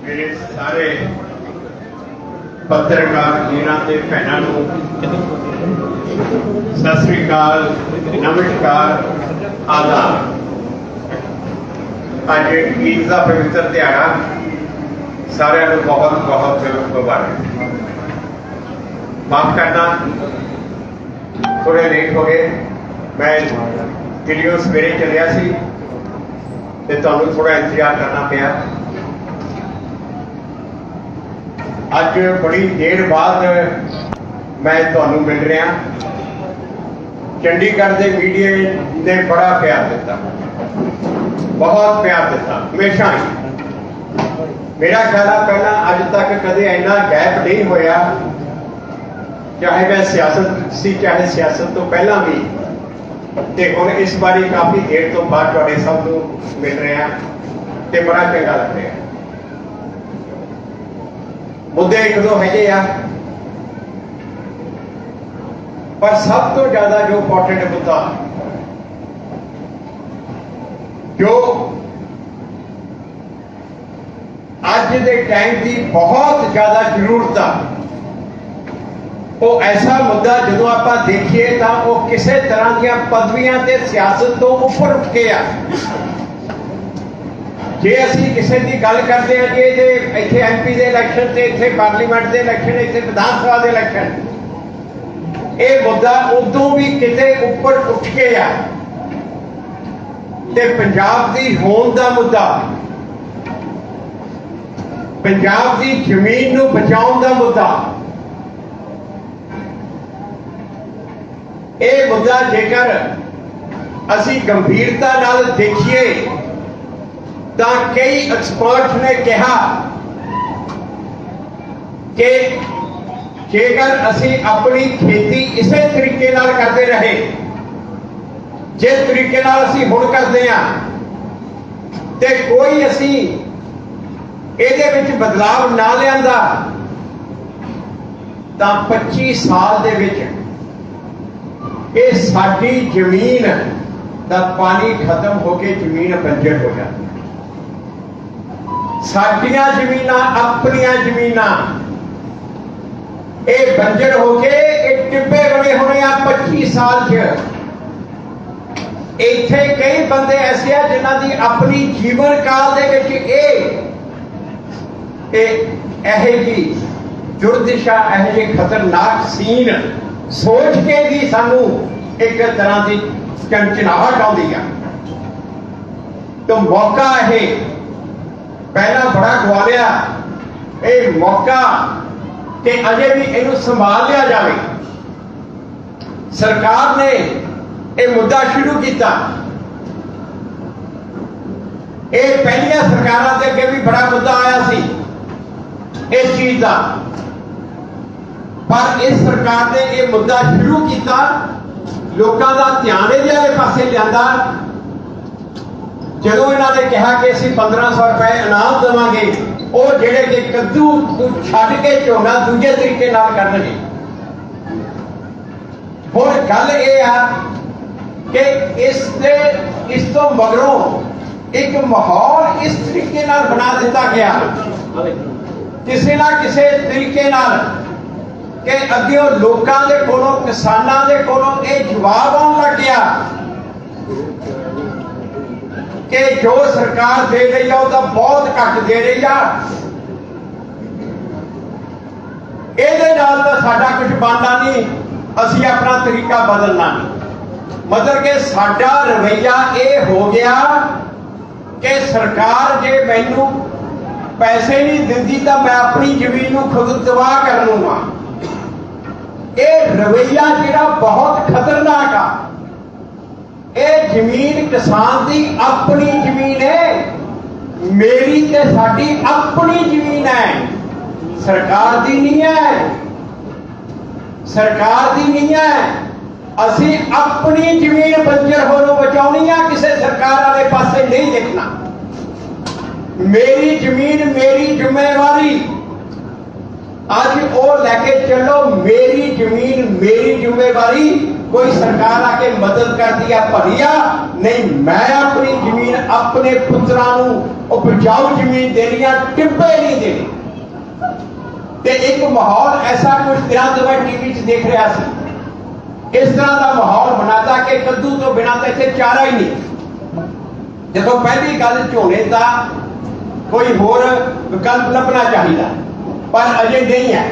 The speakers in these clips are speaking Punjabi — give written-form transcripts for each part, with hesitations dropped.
मेरे सारे पत्रकार वीरां ते भैणां नूं सत श्री अकाल, नमस्कार, आदाब। अज ईद का पवित्र दिहाड़ा सारिਆਂ ਨੂੰ बहुत बहुत मुबारक। माफ करना थोड़े लेट हो गए, मैं दिल्लियों सवेरे चलिया सी ते तुहानूं थोड़ा इंतजार करना पिया। अज बड़ी देर बाद मैं तुहानूं मिल रहा। चंडीगढ़ के मीडिया ने बड़ा प्यार दिता, बहुत प्यार दिता हमेशा ही। मेरा ख्याल है पहला अज तक कदे इन्ना गैप नहीं होया, चाहे मैं सियासत सी चाहे सियासत तो पहला भी, ते हुण इस बारी काफ़ी देर तो बाद तुहाडे सब नूं मिल रहा ते बड़ा चंगा लग रहा। मुद्दे एक दो है आ, पर सब तो ज्यादा जो इंपॉर्टेंट मुद्दा जो अज के टाइम की बहुत ज्यादा जरूरत आ, वो ऐसा मुद्दा जो आप देखिए तो वो किसी तरह दी पदवियां ते सियासत तो उपर उठ के आ। जे असी किसी की गल करते हैं कि इतने MP के इलैक्शन से इतने पार्लीमेंट के इलैक्शन इतने विधान सभा के इलैक्शन, ये मुद्दा उदों भी किते उपर उठ के आ ते पंजाब की होंद का मुद्दा, पंजाब की जमीन नूं बचाउण का मुद्दा, ये मुद्दा जेकर असी गंभीरता नाल देखिए तो कई एक्सपर्ट ने कहा कि जेकर असी अपनी खेती इसे तरीके नाल करते रहे जिस तरीके नाल असी हुण करते हैं, ते कोई असी इहदे विच बदलाव ना लिआंदा तां 25 साल दे विच ये साडी जमीन दा पानी खत्म होके जमीन बंजर हो जाती। साडियां जमीनां अपनियां जमीनां ये बंजर होके एक टिब्बे बने होने 25 साल च। इत्थे कई बंदे ऐसे हैं जिन्हां दी अपनी जीवन काल दे विच एहे जी दुर्दिशा, एहे जी खतरनाक सीन सोच के भी सानू एक तरह की चंचनाहट आउंदी है। तो मौका है पहला बड़ा गवा लिया, ये मौका कि अजे भी इनू संभाल लिया जाए। सरकार ने ये मुद्दा शुरू किया, ये पहलियां सरकारों के अगे भी बड़ा मुद्दा आया सी इस चीज का, पर इस सरकार ने यह मुद्दा शुरू किया, लोगों का ध्यान इहदे पासे लिआंदा। जो इन्होंने कहा कि असीं 1500 रुपए इनाम देवांगे, वो जेड़े कि कद्दू छड्ड के झोना दूजे तरीके नाल करनगे। हुण गल इह आ कि इस तो मगरों एक माहौल इस तरीके नाल बना दिता गया किसी ना किसी तरीके नाल कि अगे लोगों के कोलों, किसानों के कोलों यह जवाब आउण लग गया कि जो सरकार दे रही है वह बहुत घट दे रही है, ये साडा कुछ बनना नहीं, असी अपना तरीका बदलना नहीं। मतलब कि साडा रवैया ये हो गया कि सरकार जे मैनू पैसे नहीं दिंदी तो मैं अपनी जमीन नूं खुद तबाह कर लूंगा। ये रवैया जिहड़ा बहुत खतरनाक आ। ये जमीन किसान की अपनी जमीन है, मेरी ते साडी अपनी जमीन है, सरकार दी नहीं है, सरकार दी नहीं है। असी अपनी जमीन बंजर होनों बचाउणी आ, किसी सरकार वाले पासे नहीं देखना। मेरी जमीन मेरी जिम्मेवारी, आज वो लैके चलो, मेरी जमीन मेरी जिम्मेवारी, कोई सरकार आके मदद करती है भलिया, नहीं मैं अपनी जमीन अपने पुत्रां नूं उपजाऊ जमीन देनी है, टिब्बे नहीं देनी। ते एक माहौल ऐसा कुछ दिनों तो मैं टीवी च देख रहा सी, इस तरह का माहौल बनाता कि कद्दू तो बिना तो इतने चारा ही नहीं। जो पहली गल झोने का कोई होर विकल्प लभना चाहिए, पर अजे नहीं है।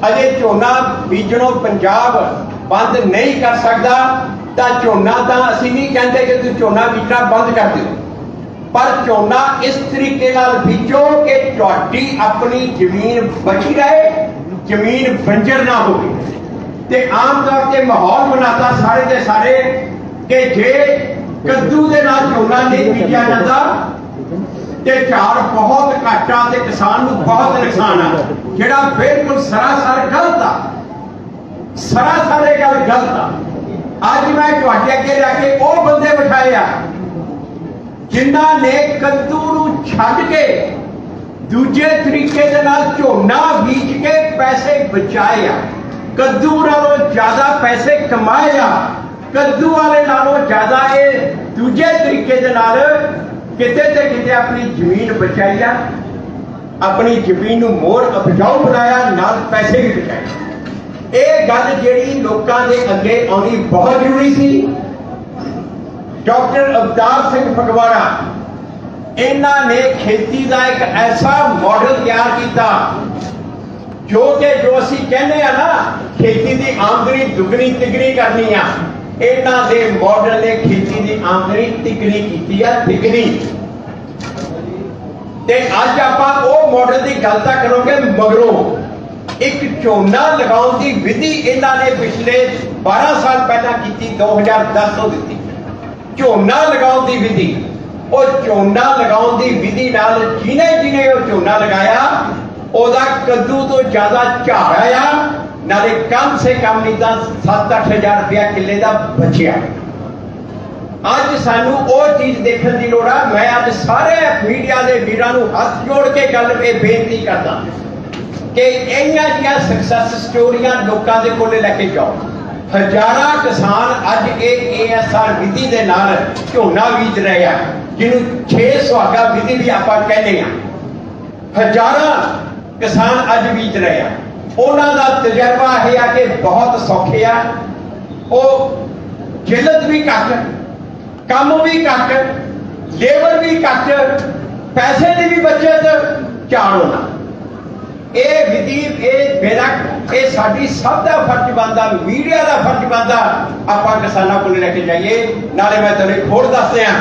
अजे झोना बीजणों पंजाब बंद नहीं कर सकता, तो झोना तो असीं नहीं कहते कि तुम झोना बीजना बंद कर दो, पर झोना इस तरीके नाल बीजो कि तुहाडी अपनी जमीन बची रहे, जमीन बंजर ना हो। ते आम तौर पर माहौल बनाता सारे के सारे कि जे कद्दू के नाल झोना नहीं बीजा जाता ते झाड़ बहुत घट आ ते किसान को बहुत नुकसान आ, जिहड़ा बिल्कुल सरासर गलत आ, सरासर ये गल गलत आ। अज मैं तुहाडे अगे रखे वो बंदे बिठाए आ जिन्हां ने कद्दू नूं छड्ड के दूजे तरीके दे नाल झोना बीज के पैसे बचाए आ, कद्दू नालों ज्यादा पैसे कमाए आ, कद्दू वाले नालों ज्यादा ये दूजे तरीके दे नाल किते ते किते अपनी जमीन बचाई आ, अपनी जमीन नूं मोर उपजाऊ बनाया, नाल पैसे भी बचाए। ये गल जिहड़ी लोकां दे अगे आउणी बहुत जरूरी सी। डॉक्टर अवतार सिंह फगवाड़ा इन्हां ने खेती का एक ऐसा मॉडल तैयार किया जो कि जो असीं कहने आ ना खेती की आमदनी दुगनी तिगनी करनी आ, इन्हां दे मॉडल ने खेती की आमदनी तिगनी की है, तिगनी। ते अज आपां वो मॉडल की गल तां करोगे, मगरों एक झोना लगाउण दी विधि इन्हां ने पिछले 12 साल पहला की, 2010 तो दी झोना लगाउण दी विधि। और झोना लगाउण दी विधि नाल जिन्हें जिन्हें वो झोना लगाया ओदा कद्दू तो ज्यादा झाड़ आया, नाले कम से कम नहीं तो 7-8 हज़ार रुपया किले का बचिया। अज सानू वो चीज देखने की लोड़ है। मैं अज सारे मीडिया के वीरां नूं हाथ जोड़ के गल बेनती करदा कि इन्हां जिहियां सक्सैस स्टोरियां लोकां दे कोले लैके जाओ। हजारां किसान अज ASR विधि दे नाल झोना बीज रहे हैं, जिन्हों 6 सुहागा विधि भी आपां कहने आ। हजारां किसान अज बीज रहे हैं, उन्हां दा तजर्बा यह है कि बहुत सौखे आ, वो जिलत भी घट, काम भी घट, लेबर भी घट, पैसे की भी बचत, झाड़ होना। ये विधि मेरा ये साडी सब का फर्ज बनता, मीडिया का फर्ज बनता, आपां किसानां कोल लेके जाइए। नाले मैं तुहानूं एक होर दस दियां,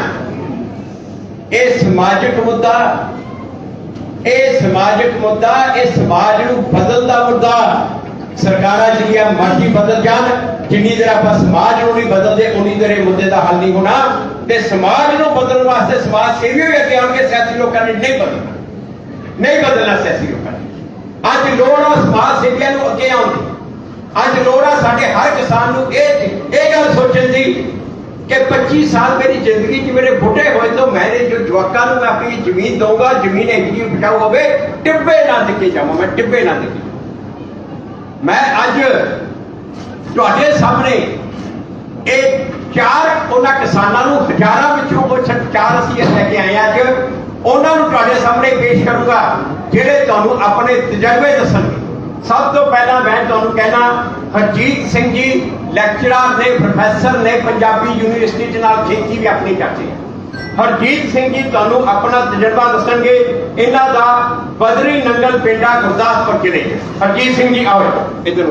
ये समाजिक मुद्दा, ये समाजिक मुद्दा, ये समाज नूं बदलदा मुद्दा। सरकारां जिहड़ियां मर्जी बदल जान, जिन्नी देर आपां समाज नूं नहीं बदलदे उन्नी देर मुद्दे का हल नहीं होना। ते समाज नूं बदलण वास्ते समाज सेवी भी अगे आउणगे, सियासी लोकां ने नहीं बदलना, नहीं बदलना सियासी लोकां ने। अज लोड़ आ समाज सेवियां नूं अगे आउण दी, अज लोड़ आ साडे हर किसान नूं ये गल सोचण दी कि 25 साल मेरी जिंदगी च मेरे बुढ़े होए तो मैंने जो जवाकां नूं मैं अपनी जमीन दूंगा, जमीन इतनी उपजाऊ होवे, टिब्बे ना दिखे जावां, मैं टिब्बे ना दिखे। मैं अज तुहाडे सामने ये 4 उन्हां किसानां नूं हजारां विचों कुछ 4 असीं लैके आए अज, उन्हां नूं तुहाडे सामने पेश करूंगा जिहड़े तुहानूं अपने तजर्बे दसणगे। सब तो पहला मैं तुहानूं कहना, हरजीत सिंह जी लैक्चरर ने, प्रोफैसर ने, पंजाबी यूनिवर्सिटी च नाल खेती भी अपनी करते हैं। हरजीत सिंह जी तुहानूं अपना तजर्बा दसणगे, इन्हां दा बदरी नंगल पिंडा गुरदासपुर जिले। हरजीत सिंह जी आओ इधर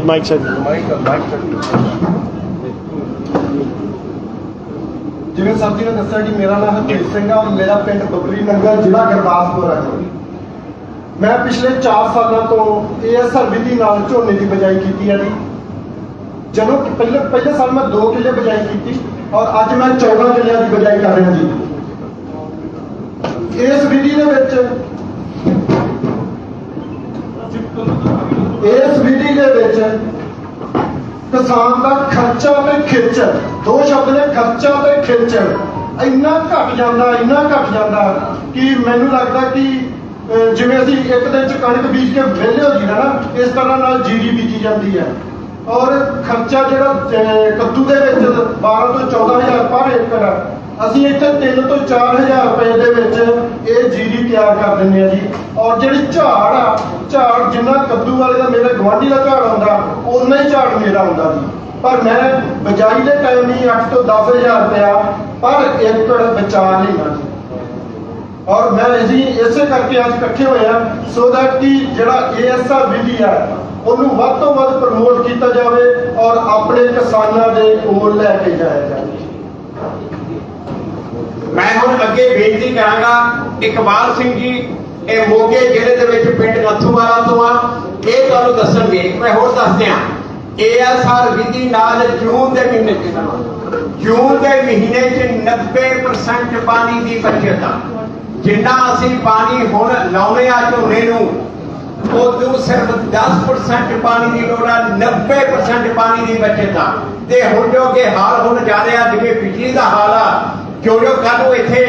माइक सर जिवें सर जी ने दस्सिया कि मेरा नाम हरजीत सिंह है और मेरा पिंड बबरी नंगल जिला गुरदासपुर है। मैं पिछले 4 सालों तो ASR विधि नाल झोने की बिजाई की है जी। ਜਦੋਂ कि पहले साल मैं 2 किले बिजाई की और अज मैं 14 किलियां की बिजाई कर रहा जी। इस विधि इस विधि किसान का खर्चा ते खिच, 2 शब्द ने, खर्चा ते खिच इन्ना घट जाता कि मैनू लगता कि जिवें असीं एक दिन च कणक बीज के विहले हो जाइए ना, इस तरह नाल जीरी बीजी जाती है। ਔਰ ਖਰਚਾ ਜਿਹੜਾ ਕੱਦੂ ਦੇ ਵਿੱਚ 12 ਤੋਂ 14,000 ਪਰ ਏਕੜ ਆ, ਅਸੀਂ ਇੱਥੇ 3 ਤੋਂ 4,000 ਰੁਪਏ ਦੇ ਵਿੱਚ ਇਹ ਜੀਰੀ ਤਿਆਰ ਕਰ ਦਿੰਦੇ ਆ ਜੀ। ਔਰ ਜਿਹੜੀ ਝਾੜ ਆ, ਝਾੜ ਜਿੰਨਾ ਕੱਦੂ ਵਾਲੇ ਦਾ ਮੇਰੇ ਗੁਆਂਢੀ ਦਾ ਝਾੜ ਆਉਂਦਾ ਉਨਾ ਹੀ ਝਾੜ ਮੇਰਾ ਆਉਂਦਾ ਜੀ। ਪਰ ਮੈਂ ਬਜਾਈ ਦੇ ਟਾਈਮ ਹੀ 8 ਤੋਂ 10,000 ਰੁਪਇਆ ਪਰ ਏਕੜ ਬਚਾ ਲੈਣਾ ਜੀ। ਔਰ ਮੈਂ ਅਸੀਂ ਇਸੇ ਕਰਕੇ ਅੱਜ ਇਕੱਠੇ ਹੋਏ ਆ ਸੋ ਦੈਟ ਕਿ ਜਿਹੜਾ ASR ਵਿਧੀ ਆ ਉਹਨੂੰ ਵੱਧ ਤੋਂ ਵੱਧ ਪ੍ਰਮੋਟ ਕੀਤਾ ਜਾਵੇ ਔਰ ਆਪਣੇ ਕਿਸਾਨਾਂ ਦੇ ਕੋਲ ਲੈ ਕੇ ਜਾਇਆ ਜਾਵੇ। ਮੈਂ ਹੁਣ ਅੱਗੇ ਬੇਨਤੀ ਕਰਾਂਗਾ ਇਕਬਾਲ ਸਿੰਘ ਜੀ, ਇਹ ਮੋਗੇ ਜ਼ਿਲ੍ਹੇ ਦੇ ਵਿੱਚ ਪਿੰਡ ਨੱਥੂਵਾਲਾ ਤੋਂ ਆ, ਇਹ ਤੁਹਾਨੂੰ ਦੱਸਣਗੇ। ਮੈਂ ਹੋਰ ਦੱਸ ਦਿਆਂ, ASR ਵਿਧੀ ਨਾਲ ਜੂਨ ਦੇ ਮਹੀਨੇ 'ਚ 90% ਪਾਣੀ ਦੀ ਬਚਤ ਆ। ਜਿੰਨਾ ਅਸੀਂ ਪਾਣੀ ਹੁਣ ਲਾਉਣੇ ਆ ਝੋਨੇ ਨੂੰ, ਉਦੋਂ ਸਿਰਫ 10% ਪਾਣੀ ਦੀ ਲੋੜ ਆ, 90% ਪਾਣੀ ਦੀ ਬਚਤ ਆ। ਤੇ ਹੁਣ ਜੋ ਕਿ ਹਾਲ ਹੁਣ ਜਾ ਰਿਹਾ, ਜਿਵੇਂ ਬਿਜਲੀ ਦਾ ਹਾਲ ਆ, ਜੋ ਕੱਲ ਨੂੰ ਇੱਥੇ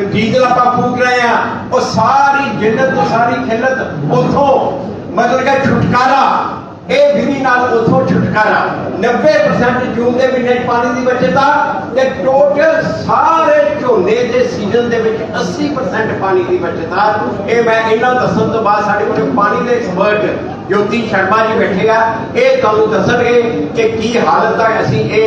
ਡੀਜ਼ਲ ਆਪਾਂ ਫੂਕ ਰਹੇ ਆ, ਉਹ ਸਾਰੀ ਜਿੰਨਤ ਸਾਰੀ ਖਿੱਲਤ ਉਥੋਂ ਮਤਲਬ ਕਿ ਛੁਟਕਾਰਾ, ਇਹ ਵਿਧੀ ਨਾਲ ਉਥੋਂ ਛੁਟਕਾਰਾ। 90% ਜੂਨ ਦੇ ਮਹੀਨੇ 'ਚ ਪਾਣੀ ਦੀ ਬਚਤ ਆ ਤੇ ਟੋਟਲ ਸਾਰੇ ਝੋਨੇ ਦੇ ਸੀਜ਼ਨ ਦੇ ਵਿੱਚ 80% ਪਾਣੀ ਦੀ ਬਚਤ ਆ। ਇਹ ਮੈਂ ਇਹਨਾਂ ਦੱਸਣ ਤੋਂ ਬਾਅਦ ਸਾਡੇ ਕੋਲ ਪਾਣੀ ਦੇ ਐਕਸਪਰਟ ਜੋਤੀ ਸ਼ਰਮਾ ਜੀ ਬੈਠੇ ਆ, ਇਹ ਤੁਹਾਨੂੰ ਦੱਸਣਗੇ ਕਿ ਕੀ ਹਾਲਤ ਆ। ਅਸੀਂ ਇਹ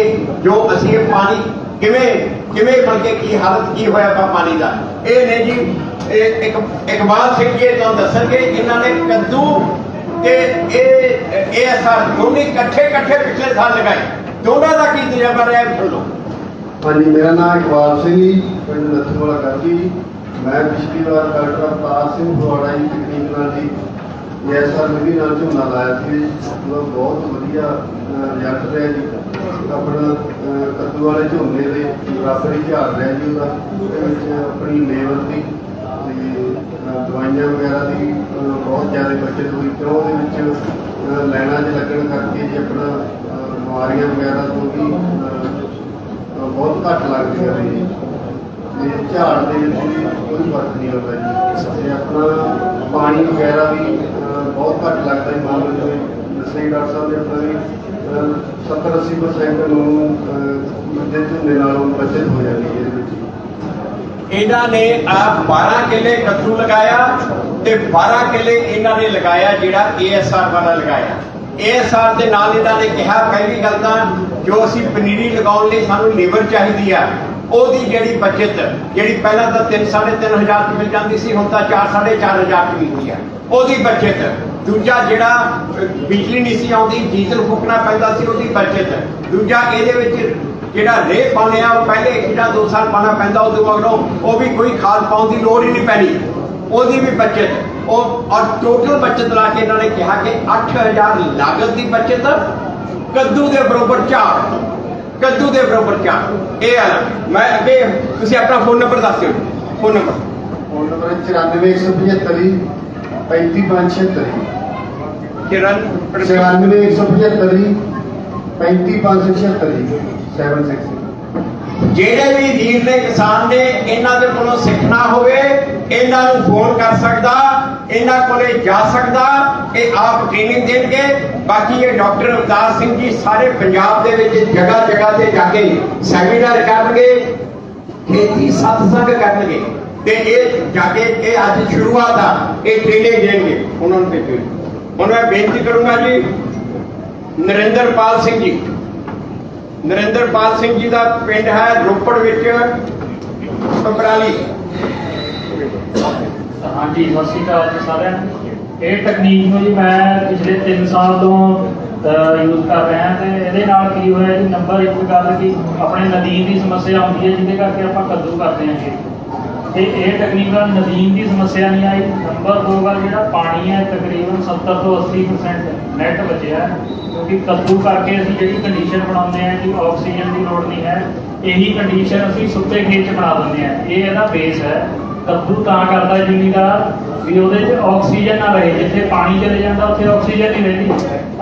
ਪਾਣੀ ਕਿਵੇਂ ਬਣ ਕੇ ਕੀ ਹਾਲਤ ਕੀ ਹੋਇਆ ਵਾ ਪਾਣੀ ਦਾ। ਇਹ ਨੇ ਜੀ ਇਕਬਾਲ ਸਿੰਘ ਜੀ ਤੁਹਾਨੂੰ ਦੱਸਣਗੇ। ਇਹਨਾਂ ਨੇ ਕੱਦੂ ਤੇ ਇਹ ASR ਦੋਨੇ ਇਕੱਠੇ ਪਿਛਲੇ ਸਾਲ ਲਗਾਏ, ਦੋਨਾਂ ਦਾ ਕੀ ਤਜਰਬਾ ਰਿਹਾ ਬੋਲੋ। ਹਾਂਜੀ, ਮੇਰਾ ਨਾਮ ਇਕਬਾਲ ਸਿੰਘ ਜੀ, ਪਿੰਡ ਨੱਥੂਵਾਲਾ ਗਾਜੀ ਜੀ। ਮੈਂ ਪਿਛਲੀ ਵਾਰ ਡਾਕਟਰ ਅਵਤਾਰ ਸਿੰਘ ਫਗਵਾੜਾ ਜੀ ਤਕਨੀਕ ਨਾਲ ਜੀ ASR ਵਿਧੀ ਨਾਲ ਝੋਨਾ ਲਾਇਆ ਸੀ, ਬਹੁਤ ਵਧੀਆ ਰਿਜ਼ਲਟ ਰਿਹਾ ਜੀ। ਆਪਣਾ ਕੱਦੂ ਵਾਲੇ ਝੋਨੇ ਦੇ ਬਰਾਬਰ ਹੀ ਝਾੜ ਰਿਹਾ ਜੀ ਉਹਦਾ। ਉਹਦੇ ਵਿੱਚ ਆਪਣੀ ਲੇਬਰ ਦੀ ਤੇ ਦਵਾਈਆਂ ਵਗੈਰਾ ਦੀ ਬਹੁਤ ਜ਼ਿਆਦਾ ਬਚਤ ਹੋਈ, ਕਿਉਂ ਉਹਦੇ ਵਿੱਚ ਲਾਈਨਾਂ 'ਚ ਲੱਗਣ ਕਰਕੇ ਜੀ ਆਪਣਾ ਬਿਮਾਰੀਆਂ ਵਗੈਰਾ ਤੋਂ ਵੀ ਬਹੁਤ ਘੱਟ ਲੱਗਦੀਆਂ ਨੇ ਜੀ। ਤੇ ਝਾੜ ਦੇ ਵਿੱਚ ਵੀ ਕੋਈ ਫਰਕ ਨਹੀਂ ਆਉਂਦਾ ਜੀ। ਤੇ ਆਪਣਾ ਪਾਣੀ ਵਗੈਰਾ ਵੀ ਬਹੁਤ ਘੱਟ ਲੱਗਦਾ ਜੀ। ਮੰਨ ਲਓ ਜਿਵੇਂ ਦੱਸਿਆ ਡਾਕਟਰ ਸਾਹਿਬ ਨੇ ਆਪਣਾ ਵੀ 70-80% ਨੂੰ ਦੂਜੇ ਝੋਨੇ ਨਾਲੋਂ ਬਚਤ ਹੋ ਜਾਂਦੀ ਹੈ ਇਹਦੇ ਵਿੱਚ। ਇਹਨਾਂ ਨੇ 12 ਕਿੱਲੇ ਕੱਦੂ ਲਗਾਇਆ ਤੇ 12 ਕਿੱਲੇ ਇਹਨਾਂ ਨੇ ਲਗਾਇਆ ਜਿਹੜਾ ASR ਵਾਲਾ ਲਗਾਇਆ। ASR ਦੇ ਨਾਲ ਇਹਨਾਂ ਨੇ ਕਿਹਾ, ਪਹਿਲੀ ਗੱਲ ਤਾਂ ਜੋ ਅਸੀਂ ਪਨੀਰੀ ਲਗਾਉਣ ਲਈ ਸਾਨੂੰ ਲੇਬਰ ਚਾਹੀਦੀ ਆ, ਉਹਦੀ ਜਿਹੜੀ ਬਚਤ ਜਿਹੜੀ ਪਹਿਲਾਂ ਤਾਂ 3-3.5 ਹਜ਼ਾਰ 'ਚ ਮਿਲ ਜਾਂਦੀ ਸੀ, ਹੁਣ ਤਾਂ 4-4.5 ਹਜ਼ਾਰ 'ਚ ਮਿਲਦੀ ਆ, ਉਹਦੀ ਬਚਤ। ਦੂਜਾ ਜਿਹੜਾ ਬਿਜਲੀ ਨਹੀਂ ਸੀ ਆਉਂਦੀ, ਡੀਜ਼ਲ ਫੂਕਣਾ ਪੈਂਦਾ ਸੀ, ਉਹਦੀ ਬਚਤ। ਦੂਜਾ ਇਹਦੇ ਵਿੱਚ ਜਿਹੜਾ ਰੇਹ ਪਾਉਂਦੇ ਆ, ਉਹ ਪਹਿਲੇ 1 ਜਾਂ 2 ਸਾਲ ਪਾਉਣਾ ਪੈਂਦਾ, ਉਦੋਂ ਮਗਰੋਂ ਉਹ ਵੀ ਕੋਈ ਖਾਦ ਪਾਉਣ ਦੀ ਲੋੜ ਹੀ ਨਹੀਂ ਪੈਣੀ, ਉਹਦੀ ਵੀ ਬਚਤ। ਔਰ ਟੋਟਲ ਬਚਤ ਲਾ ਕੇ ਇਹਨਾਂ ਨੇ ਕਿਹਾ ਕਿ 8,000 ਲਾਗਤ ਦੀ ਬਚਤ, ਕੱਦੂ ਦੇ ਬਰੋਬਰ ਝਾੜ, ਕੱਦੂ ਦੇ ਬਰੋਬਰ ਝਾੜ। ਇਹ ਆ। ਮੈਂ ਅੱਗੇ ਤੁਸੀਂ ਆਪਣਾ ਫੋਨ ਨੰਬਰ ਦੱਸ ਦਿਓ। ਫੋਨ ਨੰਬਰ 94-175 35-576 94-175 ਜਿਹੜੇ ਵੀ ਵੀਰ ਨੇ ਕਿਸਾਨ ਨੇ ਇਹਨਾਂ ਦੇ ਕੋਲੋਂ ਸਿੱਖਣਾ ਹੋਵੇ, ਇਹਨਾਂ ਨੂੰ ਫੋਨ ਕਰ ਸਕਦਾ, ਇਹਨਾਂ ਕੋਲੇ ਜਾ ਸਕਦਾ, ਇਹ ਆਪ ਟ੍ਰੇਨਿੰਗ ਦੇਣਗੇ। ਬਾਕੀ ਇਹ ਡਾਕਟਰ ਅਵਤਾਰ ਸਿੰਘ ਜੀ ਸਾਰੇ ਪੰਜਾਬ ਦੇ ਵਿੱਚ ਜਗ੍ਹਾ ਤੇ ਜਾ ਕੇ ਸੈਮੀਨਾਰ ਕਰਨਗੇ, ਖੇਤੀ ਸਤਸੰਗ ਕਰਨਗੇ ਤੇ ਇਹ ਜਾ ਕੇ ਇਹ ਅੱਜ ਸ਼ੁਰੂਆਤ ਆ, ਇਹ ਟ੍ਰੇਨਿੰਗ ਦੇਣਗੇ ਉਹਨਾਂ ਨੂੰ ਭੇਜੋ। ਹੁਣ ਮੈਂ ਬੇਨਤੀ ਕਰੂੰਗਾ ਜੀ ਨਰਿੰਦਰਪਾਲ ਸਿੰਘ ਜੀ। ਨਰਿੰਦਰਪਾਲ ਸਿੰਘ ਜੀ ਦਾ ਪਿੰਡ ਹੈ ਰੋਪੜ ਵਿੱਚ ਪੰਬਰਾਲੀ। ਹਾਂਜੀ, ਸਤਿ ਸ਼੍ਰੀ ਅਕਾਲ ਜੀ ਸਾਰਿਆਂ ਨੂੰ। ਇਹ ਟੈਕਨੀਕ ਨੂੰ ਜੀ ਮੈਂ ਪਿਛਲੇ 3 ਸਾਲ ਤੋਂ ਯੂਜ਼ ਕਰ ਰਿਹਾ ਤੇ ਇਹਦੇ ਨਾਲ ਕੀ ਹੋਇਆ ਜੀ, ਨੰਬਰ 1 ਗੱਲ ਕਿ ਆਪਣੇ ਨਦੀਨ ਦੀ ਸਮੱਸਿਆ ਆਉਂਦੀ ਹੈ, ਜਿਹਦੇ ਕਰਕੇ ਆਪਾਂ ਕੱਦੂ ਕਰਦੇ ਹਾਂ ਜੀ, ਤੇ ਇਹ ਟੈਕਨੀਕ ਨਾਲ ਨਦੀਨ ਦੀ ਸਮੱਸਿਆ ਨਹੀਂ ਆਈ। ਨੰਬਰ 2 ਗੱਲ ਜਿਹੜਾ ਪਾਣੀ ਹੈ ਤਕਰੀਬਨ 70 ਤੋਂ 80% ਨੈਟ ਬਚਿਆ, ਕਿਉਂਕਿ ਕੱਦੂ ਕਰਕੇ ਅਸੀਂ ਜਿਹੜੀ ਕੰਡੀਸ਼ਨ ਬਣਾਉਂਦੇ ਹਾਂ ਕਿ ਆਕਸੀਜਨ ਦੀ ਲੋੜ ਨਹੀਂ ਹੈ, ਇਹੀ ਕੰਡੀਸ਼ਨ ਅਸੀਂ ਸੁੱਕੇ ਖੇਤ 'ਚ ਬਣਾ ਦਿੰਦੇ ਹਾਂ। ਇਹ ਇਹਦਾ ਬੇਸ ਹੈ। ਕੱਦੂ ਤਾਂ ਕਰਦਾ ਜ਼ਿਮੀਂਦਾਰ ਵੀ ਉਹਦੇ 'ਚ ਆਕਸੀਜਨ ਨਾ ਰਹੇ, ਜਿੱਥੇ ਪਾਣੀ ਚਲੇ ਜਾਂਦਾ ਉੱਥੇ ਆਕਸੀਜਨ ਨਹੀਂ ਰਹਿੰਦੀ।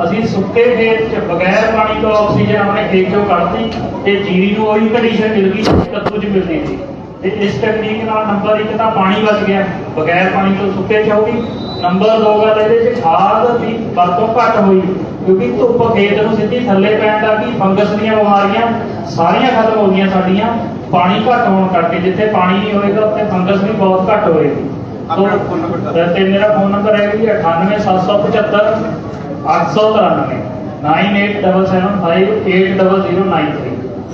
ਅਸੀਂ ਸੁੱਕੇ ਖੇਤ 'ਚ ਬਗੈਰ ਪਾਣੀ ਤੋਂ ਆਕਸੀਜਨ ਆਪਣੇ ਖੇਤ 'ਚੋਂ ਕੱਢਤੀ ਤੇ ਜੀਰੀ ਨੂੰ ਉਹੀ ਕੰਡੀਸ਼ਨ ਮਿਲ ਗਈ ਕੱਦੂ 'ਚ ਮਿਲਦੀ ਸੀ। ਤੇ ਇਸ ਟੈਕਨੀਕ ਨਾਲ ਨੰਬਰ 1 ਤਾਂ ਪਾਣੀ ਬਚ ਗਿਆ, ਬਗੈਰ ਪਾਣੀ ਤੋਂ ਸੁੱਕੇ 'ਚ ਹੋਊਗੀ, ਨੰਬਰ 2 ਗੱਲ ਇਹਦੇ 'ਚ ਖਾਦ ਦੀ ਵਰਤੋਂ ਘੱਟ ਹੋਈ, ਕਿਉਂਕਿ ਧੁੱਪ ਖੇਤ ਨੂੰ ਸਿੱਧੀ ਥੱਲੇ ਪੈਣ ਦਾ ਕੀ ਫੰਗਸ ਦੀਆਂ ਬਿਮਾਰੀਆਂ ਸਾਰੀਆਂ ਖਤਮ ਹੋ ਗਈਆਂ ਸਾਡੀਆਂ, ਪਾਣੀ ਘੱਟ ਹੋਣ ਕਰਕੇ। ਜਿੱਥੇ ਪਾਣੀ ਨਹੀਂ ਹੋਏਗਾ ਉੱਥੇ ਫੰਗਸ ਵੀ ਬਹੁਤ ਘੱਟ ਹੋਏਗੀ। ਤੇ ਮੇਰਾ ਫੋਨ ਨੰਬਰ ਹੈ ਜੀ 98775 893 9877580093।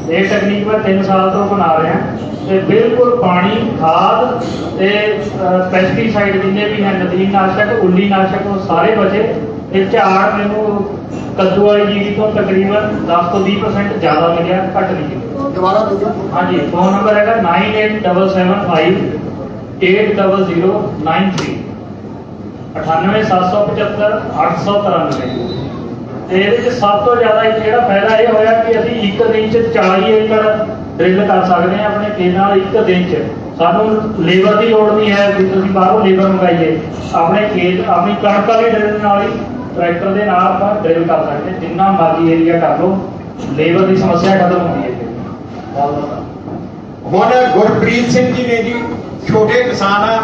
ਇਹ ਟੈਕਨੀਕ ਮੈਂ 3 ਸਾਲ ਤੋਂ ਬਣਾ ਰਿਹਾ ਤੇ ਬਿਲਕੁਲ ਪਾਣੀ, ਖਾਦ ਤੇ ਪੈਸਟੀਸਾਈਡ ਜਿੰਨੇ ਵੀ ਹਨ, ਨਦੀਨ ਨਾਸ਼ਕ, ਉੱਲੀ ਨਾਸ਼ਕ, ਉਹ ਸਾਰੇ ਬਚੇ। ਤੇ ਝਾੜ ਮੈਨੂੰ ਕੱਦੂ ਵਾਲੀ ਜੀਰੀ ਤੋਂ ਤਕਰੀਬਨ 10 ਤੋਂ 20% ਜ਼ਿਆਦਾ ਮਿਲਿਆ, ਘੱਟ ਨਹੀਂ ਮਿਲਿਆ। ਦੁਬਾਰਾ ਦੱਸੋ। ਹਾਂਜੀ, ਫੋਨ ਨੰਬਰ ਹੈਗਾ 98775 80093 98775 893। ਤੇ ਇਹਦੇ ਚ ਸਭ ਤੋਂ ਜ਼ਿਆਦਾ ਜਿਹੜਾ ਫਾਇਦਾ ਇਹ ਹੋਇਆ ਕਿ ਅਸੀਂ ਇੱਕ ਦਿਨ ਚ 40 ਏਕੜ ਡਰਿਲ ਕਰ ਸਕਦੇ ਹਾਂ ਆਪਣੇ ਖੇਤ ਨਾਲ। ਇੱਕ ਦਿਨ ਚ ਸਾਨੂੰ ਲੇਬਰ ਦੀ ਲੋੜ ਨਹੀਂ ਹੈ ਵੀ ਤੁਸੀਂ ਬਾਹਰੋਂ ਲੇਬਰ ਮੰਗਾਈਏ। ਆਪਣੇ ਖੇਤ, ਆਪਣੀ ਕਣਕ ਵਾਲੀ ਡਰਿਲ ਨਾਲ ਹੀ, ਟਰੈਕਟਰ ਦੇ ਨਾਲ ਆਪਾਂ ਡਰਿਲ ਕਰ ਸਕਦੇ ਹਾਂ। ਜਿੰਨਾ ਮਰਜ਼ੀ ਏਰੀਆ ਕਰ ਲਓ, ਲੇਬਰ ਦੀ ਸਮੱਸਿਆ ਖਤਮ ਹੁੰਦੀ ਹੈ। ਹੁਣ ਗੁਰਪ੍ਰੀਤ ਸਿੰਘ ਜੀ ਨੇ ਜੀ, ਛੋਟੇ ਕਿਸਾਨ ਆ,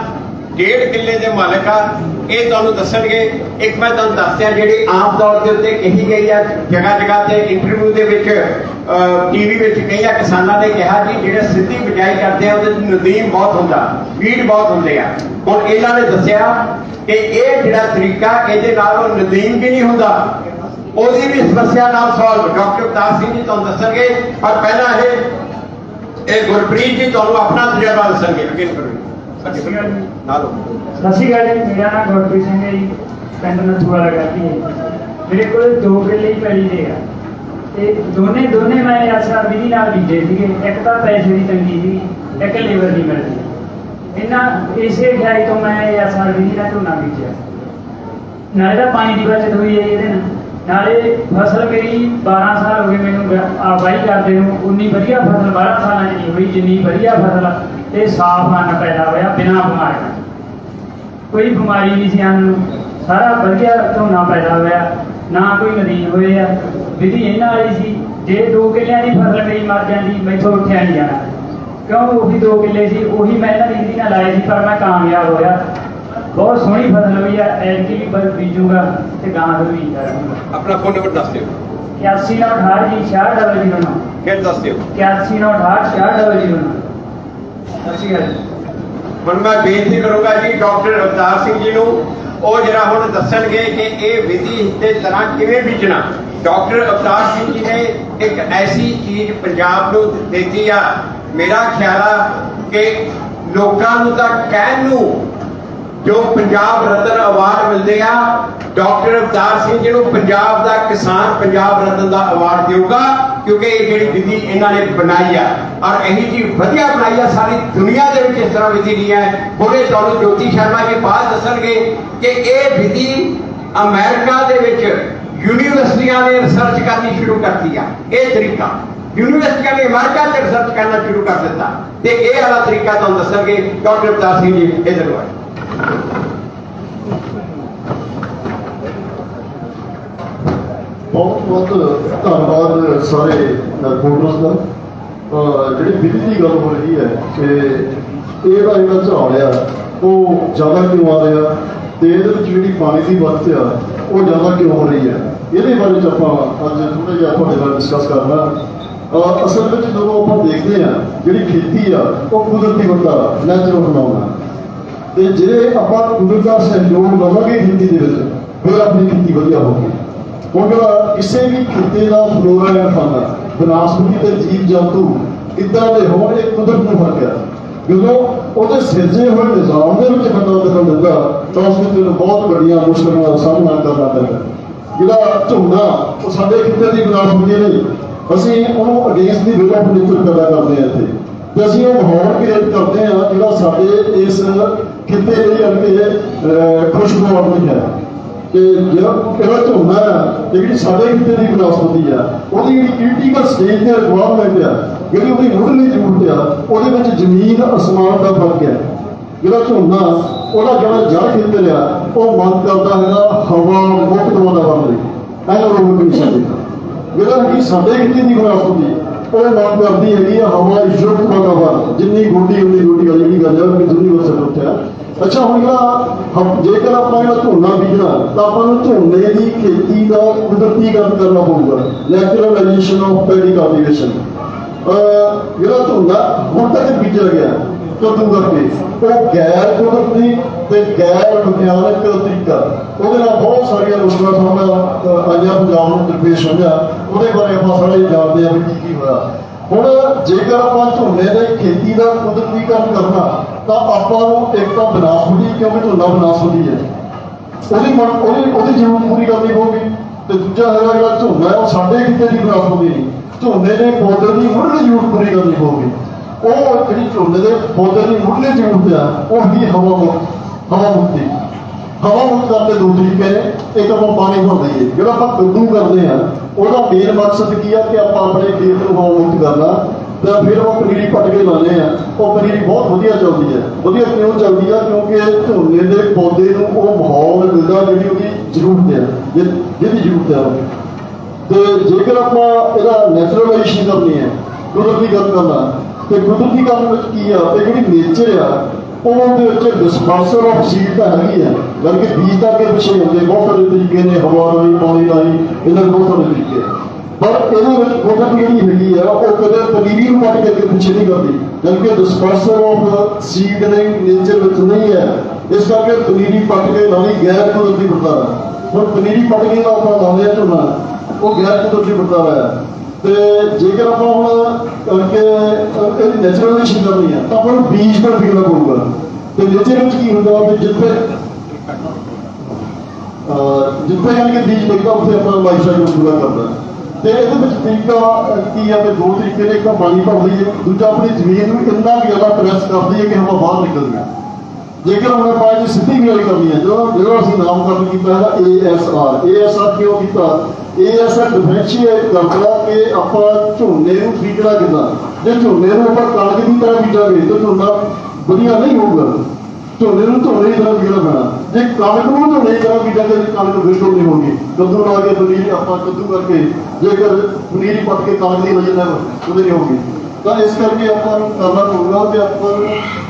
1.5 ਕਿੱਲੇ ਦੇ ਮਾਲਕ ਆ, ਇਹ ਤੁਹਾਨੂੰ ਦੱਸਣਗੇ। ਇੱਕ ਮੈਂ ਤੁਹਾਨੂੰ ਦੱਸਿਆ ਜਿਹੜੀ ਆਮ ਤੌਰ ਦੇ ਉੱਤੇ ਕਹੀ ਗਈ ਆ ਜਗ੍ਹਾ ਜਗ੍ਹਾ ਤੇ ਇੰਟਰਵਿਊ ਦੇ ਵਿੱਚ, ਟੀਵੀ ਵਿੱਚ ਕਈਆਂ ਕਿਸਾਨਾਂ ਨੇ ਕਿਹਾ ਜੀ ਜਿਹੜੇ ਸਿੱਧੀ ਬਿਜਾਈ ਕਰਦੇ ਆ ਉਹਦੇ ਨਦੀਨ ਬਹੁਤ ਹੁੰਦਾ, ਵੀਡ ਬਹੁਤ ਹੁੰਦੇ ਆ। ਹੁਣ ਇਹਨਾਂ ਨੇ ਦੱਸਿਆ ਕਿ ਇਹ ਜਿਹੜਾ ਤਰੀਕਾ, ਇਹਦੇ ਨਾਲ ਉਹ ਨਦੀਨ ਵੀ ਨਹੀਂ ਹੁੰਦਾ, ਉਹਦੀ ਵੀ ਸਮੱਸਿਆ ਨਾਲ ਸੋਲਵ ਡਾਕਟਰ ਅਵਤਾਰ ਸਿੰਘ ਜੀ ਤੁਹਾਨੂੰ ਦੱਸਣਗੇ। ਪਰ ਪਹਿਲਾਂ ਇਹ ਗੁਰਪ੍ਰੀਤ ਜੀ ਤੁਹਾਨੂੰ ਆਪਣਾ ਤਜਰਬਾ ਦੱਸਣਗੇ। ਅੱਗੇ ਕਰੋ ਸਤਿ ਸ਼੍ਰੀ ਅਕਾਲ ਜੀ। ਨਾਲੋ ਸਤਿ ਸ਼੍ਰੀ ਅਕਾਲ ਜੀ। ਮੇਰਾ ਨਾਮ ਗੁਰਪ੍ਰੀਤ ਸਿੰਘ ਹੈ ਜੀ, ਪਿੰਡ ਨਥੂਵਾਲਾ ਕਰਦੀ ਹੈ। ਮੇਰੇ ਕੋਲ 2 ਕਿੱਲੇ ਹੀ ਪੈਲੀ ਦੇ ਆ ਤੇ ਦੋਨੇ ਮੈਂ ਅਸਰ ਵਿਧੀ ਨਾਲ ਬੀਜੇ ਸੀਗੇ। ਇੱਕ ਤਾਂ ਪੈਸੇ ਦੀ ਤੰਗੀ ਸੀ, ਇੱਕ ਲੇਬਰ ਦੀ ਮਿਲਦੀ। ਇਸੇ ਖਿਆਲ ਤੋਂ ਮੈਂ ਅਸਰ ਵਿਧੀ ਨਾਲ ਝੋਨਾ ਬੀਜਿਆ। ਨਾਲੇ ਤਾਂ ਪਾਣੀ ਦੀ ਬਚਤ ਹੋਈ ਹੈ ਇਹਦੇ ਨਾਲ, ਨਾਲੇ ਫਸਲ ਮੇਰੀ 12 ਸਾਲ ਹੋ ਗਏ ਮੈਨੂੰ ਵਾਹੀ ਕਰਦੇ ਨੂੰ। ਉਨੀ ਵਧੀਆ ਫਸਲ 12 ਸਾਲਾਂ 'ਚ ਨਹੀਂ ਹੋਈ ਜਿੰਨੀ ਵਧੀਆ ਫਸਲ ਤੇ ਸਾਫ਼ ਅੰਨ ਪੈਦਾ ਹੋਇਆ ਬਿਨਾਂ ਬਿਮਾਰੀਆਂ। ਕੋਈ ਬਿਮਾਰੀ ਨਹੀਂ ਸੀ ਅੰਨ ਨੂੰ, ਸਾਰਾ ਵਧੀਆ ਝੋਨਾ ਪੈਦਾ ਹੋਇਆ, ਨਾ ਕੋਈ ਨਦੀਨ ਹੋਏ ਆ। ਵਿਧੀ ਇਹਨਾਂ ਵਾਲੀ ਸੀ, ਜੇ 2 ਕਿੱਲਿਆਂ ਦੀ ਫਸਲ ਮੇਰੀ ਮਰ ਜਾਂਦੀ ਮੈਥੋਂ ਉੱਠਿਆ ਨਹੀਂ ਜਾਣਾ, ਕਿਉਂ ਉਹੀ 2 ਕਿੱਲੇ ਸੀ, ਉਹੀ ਮੈਂ ਇਹਨਾਂ ਦੀ ਵਿਧੀ ਨਾਲ ਲਾਏ ਸੀ। ਪਰ ਮੈਂ ਕਾਮਯਾਬ ਹੋਇਆ, ਬਹੁਤ ਸੋਹਣੀ ਫਸਲ ਹੋਈ ਆ। ਐਤਕੀ ਵੀ ਬੀਜੂਗਾ ਤੇ ਗਾਂ ਨੂੰ ਵੀ ਕਰਾਂਗਾ। ਆਪਣਾ ਫੋਨ ਨੰਬਰ ਦੱਸ ਦਿਓ। 8198 ਜੀ 66009। ਫਿਰ ਦੱਸ ਦਿਓ। 8198 66009। ਸਤਿ ਸ਼੍ਰੀ ਅਕਾਲ ਜੀ। ਹੁਣ ਮੈਂ ਬੇਨਤੀ ਕਰੂੰਗਾ ਜੀ ਡਾਕਟਰ ਅਵਤਾਰ ਸਿੰਘ ਜੀ ਨੂੰ, ਉਹ ਜਿਹੜਾ ਹੁਣ ਦੱਸਣਗੇ ਕਿ ਇਹ ਵਿਧੀ ਤੇ ਤਰ੍ਹਾਂ ਕਿਵੇਂ ਬੀਜਣਾ। ਡਾਕਟਰ ਅਵਤਾਰ ਸਿੰਘ ਜੀ ਨੇ ਇੱਕ ਐਸੀ ਚੀਜ਼ ਪੰਜਾਬ ਨੂੰ ਦਿੱਤੀ ਆ, ਮੇਰਾ ਖਿਆਲ ਆ ਕਿ ਲੋਕਾਂ ਨੂੰ ਤਾਂ ਕਹਿਣ ਨੂੰ ਜੋ ਪੰਜਾਬ ਰਤਨ ਅਵਾਰਡ ਮਿਲਦੇ ਆ, ਡਾਕਟਰ ਅਵਤਾਰ ਸਿੰਘ ਜੀ ਨੂੰ ਪੰਜਾਬ ਦਾ ਕਿਸਾਨ ਪੰਜਾਬ ਰਤਨ ਦਾ ਅਵਾਰਡ ਦੇਊਗਾ, ਕਿਉਂਕਿ ਇਹ ਜਿਹੜੀ ਵਿਧੀ ਇਹਨਾਂ ਨੇ ਬਣਾਈ ਆ ਔਰ ਇਹੀ ਜੀ ਵਧੀਆ ਬਣਾਈ ਆ। ਸਾਰੀ ਦੁਨੀਆ ਦੇ ਵਿੱਚ ਇਸ ਤਰ੍ਹਾਂ ਵਿਧੀ ਨਹੀਂ ਹੈ। ਹੁਣੇ ਤੁਹਾਨੂੰ ਜੋਤੀ ਸ਼ਰਮਾ ਜੀ ਬਾਅਦ ਦੱਸਣਗੇ ਕਿ ਇਹ ਵਿਧੀ ਅਮਰੀਕਾ ਦੇ ਵਿੱਚ ਯੂਨੀਵਰਸਿਟੀਆਂ ਨੇ ਰਿਸਰਚ ਕਰਨੀ ਸ਼ੁਰੂ ਕਰਤੀ ਆ। ਇਹ ਤਰੀਕਾ ਯੂਨੀਵਰਸਿਟੀਆਂ ਨੇ ਅਮਰੀਕਾ 'ਚ ਰਿਸਰਚ ਕਰਨਾ ਸ਼ੁਰੂ ਕਰ ਦਿੱਤਾ ਤੇ ਇਹ ਵਾਲਾ ਤਰੀਕਾ ਤੁਹਾਨੂੰ ਦੱਸਣਗੇ ਡਾਕਟਰ ਅਵਤਾਰ ਸਿੰਘ ਜੀ। ਇਧਰ ਆਓ। ਬਹੁਤ ਬਹੁਤ ਧੰਨਵਾਦ ਸਾਰੇ ਰਿਪੋਰਟਰਸ ਦਾ। ਜਿਹੜੀ ਵਿਧੀ ਦੀ ਗੱਲ ਹੋ ਰਹੀ ਹੈ ਕਿ ਇਹਦਾ ਜਿਹੜਾ ਝਾੜ ਆ ਉਹ ਜ਼ਿਆਦਾ ਕਿਉਂ ਆ ਰਿਹਾ ਤੇ ਇਹਦੇ ਵਿੱਚ ਜਿਹੜੀ ਪਾਣੀ ਦੀ ਵਰਤ ਆ ਉਹ ਜ਼ਿਆਦਾ ਕਿਉਂ ਹੋ ਰਹੀ ਹੈ, ਇਹਦੇ ਬਾਰੇ 'ਚ ਆਪਾਂ ਅੱਜ ਥੋੜ੍ਹਾ ਜਿਹਾ ਤੁਹਾਡੇ ਨਾਲ ਡਿਸਕਸ ਕਰਨਾ। ਅਸਲ ਵਿੱਚ ਜਦੋਂ ਆਪਾਂ ਦੇਖਦੇ ਹਾਂ ਜਿਹੜੀ ਖੇਤੀ ਆ ਉਹ ਕੁਦਰਤੀ ਵਰਤਾ, ਨੈਚੁਰਲ ਫੈਨੋਮੈਨਾ, ਤੇ ਜਿਹੜੇ ਆਪਾਂ ਕੁਦਰਤ ਦਾ ਸਹਿਯੋਗ ਲਵਾਂਗੇ ਖੇਤੀ ਦੇ ਵਿੱਚ ਫਿਰ ਆਪਣੀ ਖੇਤੀ ਵਧੀਆ ਹੋਊਗੀ। ਹੁਣ ਜਿਹੜਾ ਕਿਸੇ ਵੀ ਖੇਤੀ ਦਾ ਫਲੋਰਾ ਐਂਡ ਫਾਨਾ, ਬਨਸਪਤੀ ਤੇ ਜੀਵ ਜੰਤੂ ਕਿੱਦਾਂ ਦੇ ਹੋਣ, ਇਹ ਕੁਦਰਤ ਨੂੰ ਫਰਕ ਹੈ। ਜਦੋਂ ਉਹਦੇ ਸਿਰਜੇ ਹੋਏ ਨਿਜ਼ਾਮ ਦੇ ਵਿੱਚ ਬੰਦਾ ਦਖਲ ਦਿੰਦਾ ਤਾਂ ਉਸ ਵਿੱਚ ਬਹੁਤ ਵੱਡੀਆਂ ਮੁਸ਼ਕਲਾਂ ਦਾ ਸਾਹਮਣਾ ਕਰਨਾ ਪੈਂਦਾ। ਜਿਹੜਾ ਝੋਨਾ ਉਹ ਸਾਡੇ ਖੇਤਰ ਦੀ ਬਨਸਪਤੀ ਨਹੀਂ, ਅਸੀਂ ਉਹਨੂੰ against the will of nature ਪੈਦਾ ਕਰਦੇ ਹਾਂ ਇੱਥੇ, ਤੇ ਅਸੀਂ ਉਹ ਮਾਹੌਲ ਕ੍ਰੀਏਟ ਕਰਦੇ ਹਾਂ ਜਿਹੜਾ ਸਾਡੇ ਇਸ ਖਿੱਤੇ ਲਈ ਅੱਗੇ ਖੁਸ਼ਗਵਾਰ ਨਹੀਂ ਹੈ। ਕਿ ਜਿਹੜਾ ਝੋਨਾ ਤੇ ਜਿਹੜੀ ਸਾਡੇ ਖਿੱਤੇ ਦੀ ਬਨਸਪਤੀ ਆ ਉਹਦੀ ਜਿਹੜੀ ਕ੍ਰਿਟੀਕਲ ਸਟੇਜ ਦੀ ਰਿਕੁਆਇਰਮੈਂਟ ਆ, ਜਿਹੜੀ ਉਹਦੀ ਮੁੱਢਲੀ ਜ਼ਰੂਰਤ ਆ, ਉਹਦੇ ਵਿੱਚ ਜ਼ਮੀਨ ਅਸਮਾਨ ਦਾ ਫਰਕ ਹੈ। ਜਿਹੜਾ ਝੋਨਾ ਉਹਦਾ ਜਿਹੜਾ ਜੜ ਖੇਤਰ ਆ ਉਹ ਮੰਗ ਕਰਦਾ ਹੈਗਾ ਹਵਾ ਮੁਕਤ ਵਾਤਾਵਰਨ ਲਈ, ਐਨਰੋਬਿਕ ਕੰਡੀਸ਼ਨ ਦੀ। ਜਿਹੜਾ ਕਿ ਸਾਡੇ ਖਿੱਤੇ ਦੀ ਬਨਸਪਤੀ ਉਹ ਮੰਗ ਕਰਦੀ ਹੈਗੀ ਆ ਹਵਾ ਯੁਕਤ ਵਾਤਾਵਰਨ, ਜਿੰਨੀ ਗੋਡੀ ਉਨੀ ਗੋਡੀ ਵਾਲੀ ਜਿਹੜੀ ਗੱਲ ਹੈ ਉਹ ਯੂਨੀਵਰਸਲ ਉੱਥੇ ਆ। ਅੱਛਾ ਹੁਣ ਜੇਕਰ ਆਪਾਂ ਜਿਹੜਾ ਝੋਨਾ ਬੀਜਣਾ ਤਾਂ ਆਪਾਂ ਨੂੰ ਝੋਨੇ ਦੀ ਖੇਤੀ ਦਾ ਕੁਦਰਤੀਕਰਨ ਕਰਨਾ ਪਊਗਾ, ਨੈਚੁਰਲਾਈਜੇਸ਼ਨ ਆਫ ਪੈਡੀ ਕਲਟੀਵੇਸ਼ਨ। ਜਿਹੜਾ ਝੋਨਾ ਹੁਣ ਤੱਕ ਬੀਜਿਆ ਗਿਆ ਕੱਦੂ ਕਰਕੇ, ਉਹ ਗੈਰ ਕੁਦਰਤੀ ਤੇ ਗੈਰ ਵਿਗਿਆਨਕ ਤਰੀਕਾ, ਉਹਦੇ ਨਾਲ ਬਹੁਤ ਸਾਰੀਆਂ ਮੁਸ਼ਕਲਾਂ ਸਾਹਮਣੇ ਆਈਆਂ, ਪੰਜਾਬ ਨੂੰ ਦਰਪੇਸ਼ ਹੋਈਆਂ। ਉਹਦੇ ਬਾਰੇ ਆਪਾਂ ਸਾਰੇ ਜਾਣਦੇ ਹਾਂ ਵੀ ਕੀ ਹੋਇਆ। ਹੁਣ ਜੇਕਰ ਆਪਾਂ ਝੋਨੇ ਦੇ ਖੇਤੀ ਦਾ ਕੁਦਰਤੀਕਰਨ ਕਰਨਾ ਤਾਂ ਆਪਾਂ ਨੂੰ ਇੱਕ ਤਾਂ ਬਨਾਸਪਤੀ, ਕਿਉਂਕਿ ਝੋਨਾ ਬਨਾਸਪਤੀ ਹੈ, ਉਹਦੀ ਜ਼ਰੂਰਤ ਪੂਰੀ ਕਰਨੀ ਪਊਗੀ। ਤੇ ਦੂਜਾ ਹੈਗਾ ਜਿਹੜਾ ਝੋਨਾ ਹੈ ਉਹ ਸਾਡੇ ਕਿਤੇ ਦੀ ਬਨਾਸਪਤੀ ਨਹੀਂ, ਝੋਨੇ ਦੇ ਪੌਦੇ ਦੀ ਮੁੱਢਲੀ ਜ਼ਰੂਰਤ ਪੂਰੀ ਕਰਨੀ ਪਊਗੀ। ਉਹ ਜਿਹੜੀ ਝੋਨੇ ਦੇ ਪੌਦੇ ਦੀ ਮੁੱਢਲੀ ਜ਼ਰੂਰਤ ਆ ਉਹ ਹੈਗੀ ਹਵਾ ਮੁਕਤੀ। ਹਵਾ ਮੁਕਤ ਕਰਨ ਦੇ ਦੋ ਤਰੀਕੇ ਨੇ। ਇੱਕ ਆਪਾਂ ਪਾਣੀ ਭਰ ਦਈਏ, ਜਿਹੜਾ ਆਪਾਂ ਕੱਦੂ ਕਰਦੇ ਆ ਉਹਦਾ ਮੇਨ ਮਕਸਦ ਕੀ ਆ ਕਿ ਆਪਾਂ ਆਪਣੇ ਖੇਤ ਨੂੰ ਹਵਾ ਮੁਕਤ ਕਰਨਾ। ਤਾਂ ਫਿਰ ਉਹ ਪਨੀਰੀ ਪੱਟ ਕੇ ਲਾਉਂਦੇ ਆ, ਉਹ ਪਨੀਰੀ ਬਹੁਤ ਵਧੀਆ ਚੱਲਦੀ ਹੈ। ਵਧੀਆ ਕਿਉਂ ਚੱਲਦੀ ਆ? ਕਿਉਂਕਿ ਝੋਨੇ ਦੇ ਪੌਦੇ ਨੂੰ ਉਹ ਮਾਹੌਲ ਮਿਲਦਾ ਜਿਹੜੀ ਉਹਦੀ ਜ਼ਰੂਰਤ ਹੈ, ਜਿਹਦੀ ਜ਼ਰੂਰਤ ਹੈ। ਤੇ ਜੇਕਰ ਆਪਾਂ ਇਹਦਾ ਨੈਚੁਰਲਾਈਜੇਸ਼ਨ ਕਰਨੀ ਹੈ, ਕੁਦਰਤੀਕਰਨ ਕਰਨਾ, ਤੇ ਕੁਦਰਤੀਕਰਨ ਵਿੱਚ ਕੀ ਆ ਤੇ ਜਿਹੜੀ ਨੇਚਰ ਆ ਉਹਦੇ ਵਿੱਚ ਡਿਸਪਰਸਰ ਆਫ ਸੀਡ ਤਾਂ ਹੈਗੀ ਆ, ਬਲਕਿ ਬੀਜ ਤਾਂ ਅੱਗੇ ਪਿੱਛੇ ਹੁੰਦੇ ਬਹੁਤ ਸਾਰੇ ਤਰੀਕੇ ਨੇ, ਹਵਾ ਰਾਹੀਂ, ਪਾਣੀ ਰਾਹੀਂ, ਇਹਨਾਂ ਦੇ ਬਹੁਤ ਸਾਰੇ ਤਰੀਕੇ। ਪਰ ਇਹਦੇ ਵਿੱਚ ਕੁਦਰਤ ਜਿਹੜੀ ਹੈਗੀ ਆ ਉਹ ਕਦੇ ਪਨੀਰੀ ਨੂੰ ਪੱਟ ਕੇ ਅੱਗੇ ਪਿੱਛੇ ਨਹੀਂ ਕਰਦੀ, ਬਲਕਿ ਡਿਸਪਰਸਰ ਆਫ ਸੀਡ ਦੇ ਨੇਚਰ ਵਿੱਚ ਨਹੀਂ ਹੈ। ਇਸ ਕਰਕੇ ਪਨੀਰੀ ਪੱਟ ਕੇ ਲਾਉਣੀ ਗੈਰ ਕੁਦਰਤੀ ਵਰਤਾਰਾ ਹੈ। ਹੁਣ ਪਨੀਰੀ ਪੱਟ ਕੇ ਆਪਾਂ ਲਾਉਂਦੇ ਆ ਝੋਨਾ, ਉਹ ਗੈਰ ਕੁਦਰਤੀ ਵਰਤਾਰਾ ਹੈ। ਤੇ ਜੇਕਰ ਆਪਾਂ ਹੁਣ ਇਹਦੀ ਨੈਚੁਰਲਾਈਜੇਸ਼ਨ ਕਰਨੀ ਹੈ ਤਾਂ ਆਪਾਂ ਨੂੰ ਬੀਜ ਪਰ ਫਿਰਨਾ ਪਊਗਾ। ਤੇ ਨੇਚਰ ਵਿੱਚ ਕੀ ਹੁੰਦਾ ਵੀ ਜਿੱਥੇ ਯਾਨੀ ਕਿ ਬੀਜ ਲੱਗਦਾ ਉੱਥੇ ਆਪਣਾ ਲਾਈਫ ਸਾਈਕਲ ਪੂਰਾ ਕਰਦਾ। ਤੇ ਇਹਦੇ ਵਿੱਚ ਤਰੀਕਾ ਕੀ ਆ? ਤੇ ਦੋ ਤਰੀਕੇ ਨੇ, ਇੱਕ ਤਾਂ ਪਾਣੀ ਭਰਦੀ ਹੈ, ਦੂਜਾ ਆਪਣੀ ਜ਼ਮੀਨ ਨੂੰ ਇੰਨਾ ਕੁ ਜ਼ਿਆਦਾ ਪ੍ਰੈਸ ਕਰਦੀ ਹੈ ਕਿ ਹਵਾ ਬਾਹਰ ਨਿਕਲਦੀ ਹੈ। ਜੇਕਰ ਹੁਣ ਆਪਾਂ ਇਹਦੀ ਸਿੱਧੀ ਗੱਲ ਕਰਨੀ ਹੈ, ਜਿਹੜਾ ਅਸੀਂ ਨਾਮਕਰਨ ਕੀਤਾ ਹੈਗਾ ASR ਕਿਉਂ ਕੀਤਾ? ASR ਡਿਫਰੈਂਸ਼ੀਏਟ ਕਰਦਾ ਕਿ ਆਪਾਂ ਝੋਨੇ ਨੂੰ ਬੀਜਣਾ ਕਿੱਦਾਂ। ਜੇ ਝੋਨੇ ਨੂੰ ਆਪਾਂ ਕਣਕ ਦੀ ਤਰ੍ਹਾਂ ਬੀਜਾਂਗੇ ਤਾਂ ਝੋਨਾ ਵਧੀਆ ਨਹੀਂ ਹੋਊਗਾ, ਝੋਨੇ ਨੂੰ ਝੋਨੇ ਦੀ ਤਰ੍ਹਾਂ ਬੀਜਣਾ ਪੈਣਾ। ਜੇ ਕਣਕ ਨੂੰ ਝੋਨੇ ਦੀ ਤਰ੍ਹਾਂ ਬੀਜਾਂਗੇ ਤਾਂ ਕਣਕ ਬਿਲਕੁਲ ਨਹੀਂ ਹੋਊਗੀ। ਕੱਦੂ ਲਾ ਕੇ ਪਨੀਰੀ ਆਪਾਂ ਕੱਦੂ ਕਰਕੇ ਜੇਕਰ ਪਨੀਰੀ ਪੱਟ ਕੇ ਕਣਕ ਦੀ ਵਜ੍ਹਾ ਨਾਲ ਉਹਦੇ ਨਹੀਂ ਹੋਊਗੀ। ਤਾਂ ਇਸ ਕਰਕੇ ਆਪਾਂ ਨੂੰ ਕਰਨਾ ਪਊਗਾ ਕਿ ਆਪਾਂ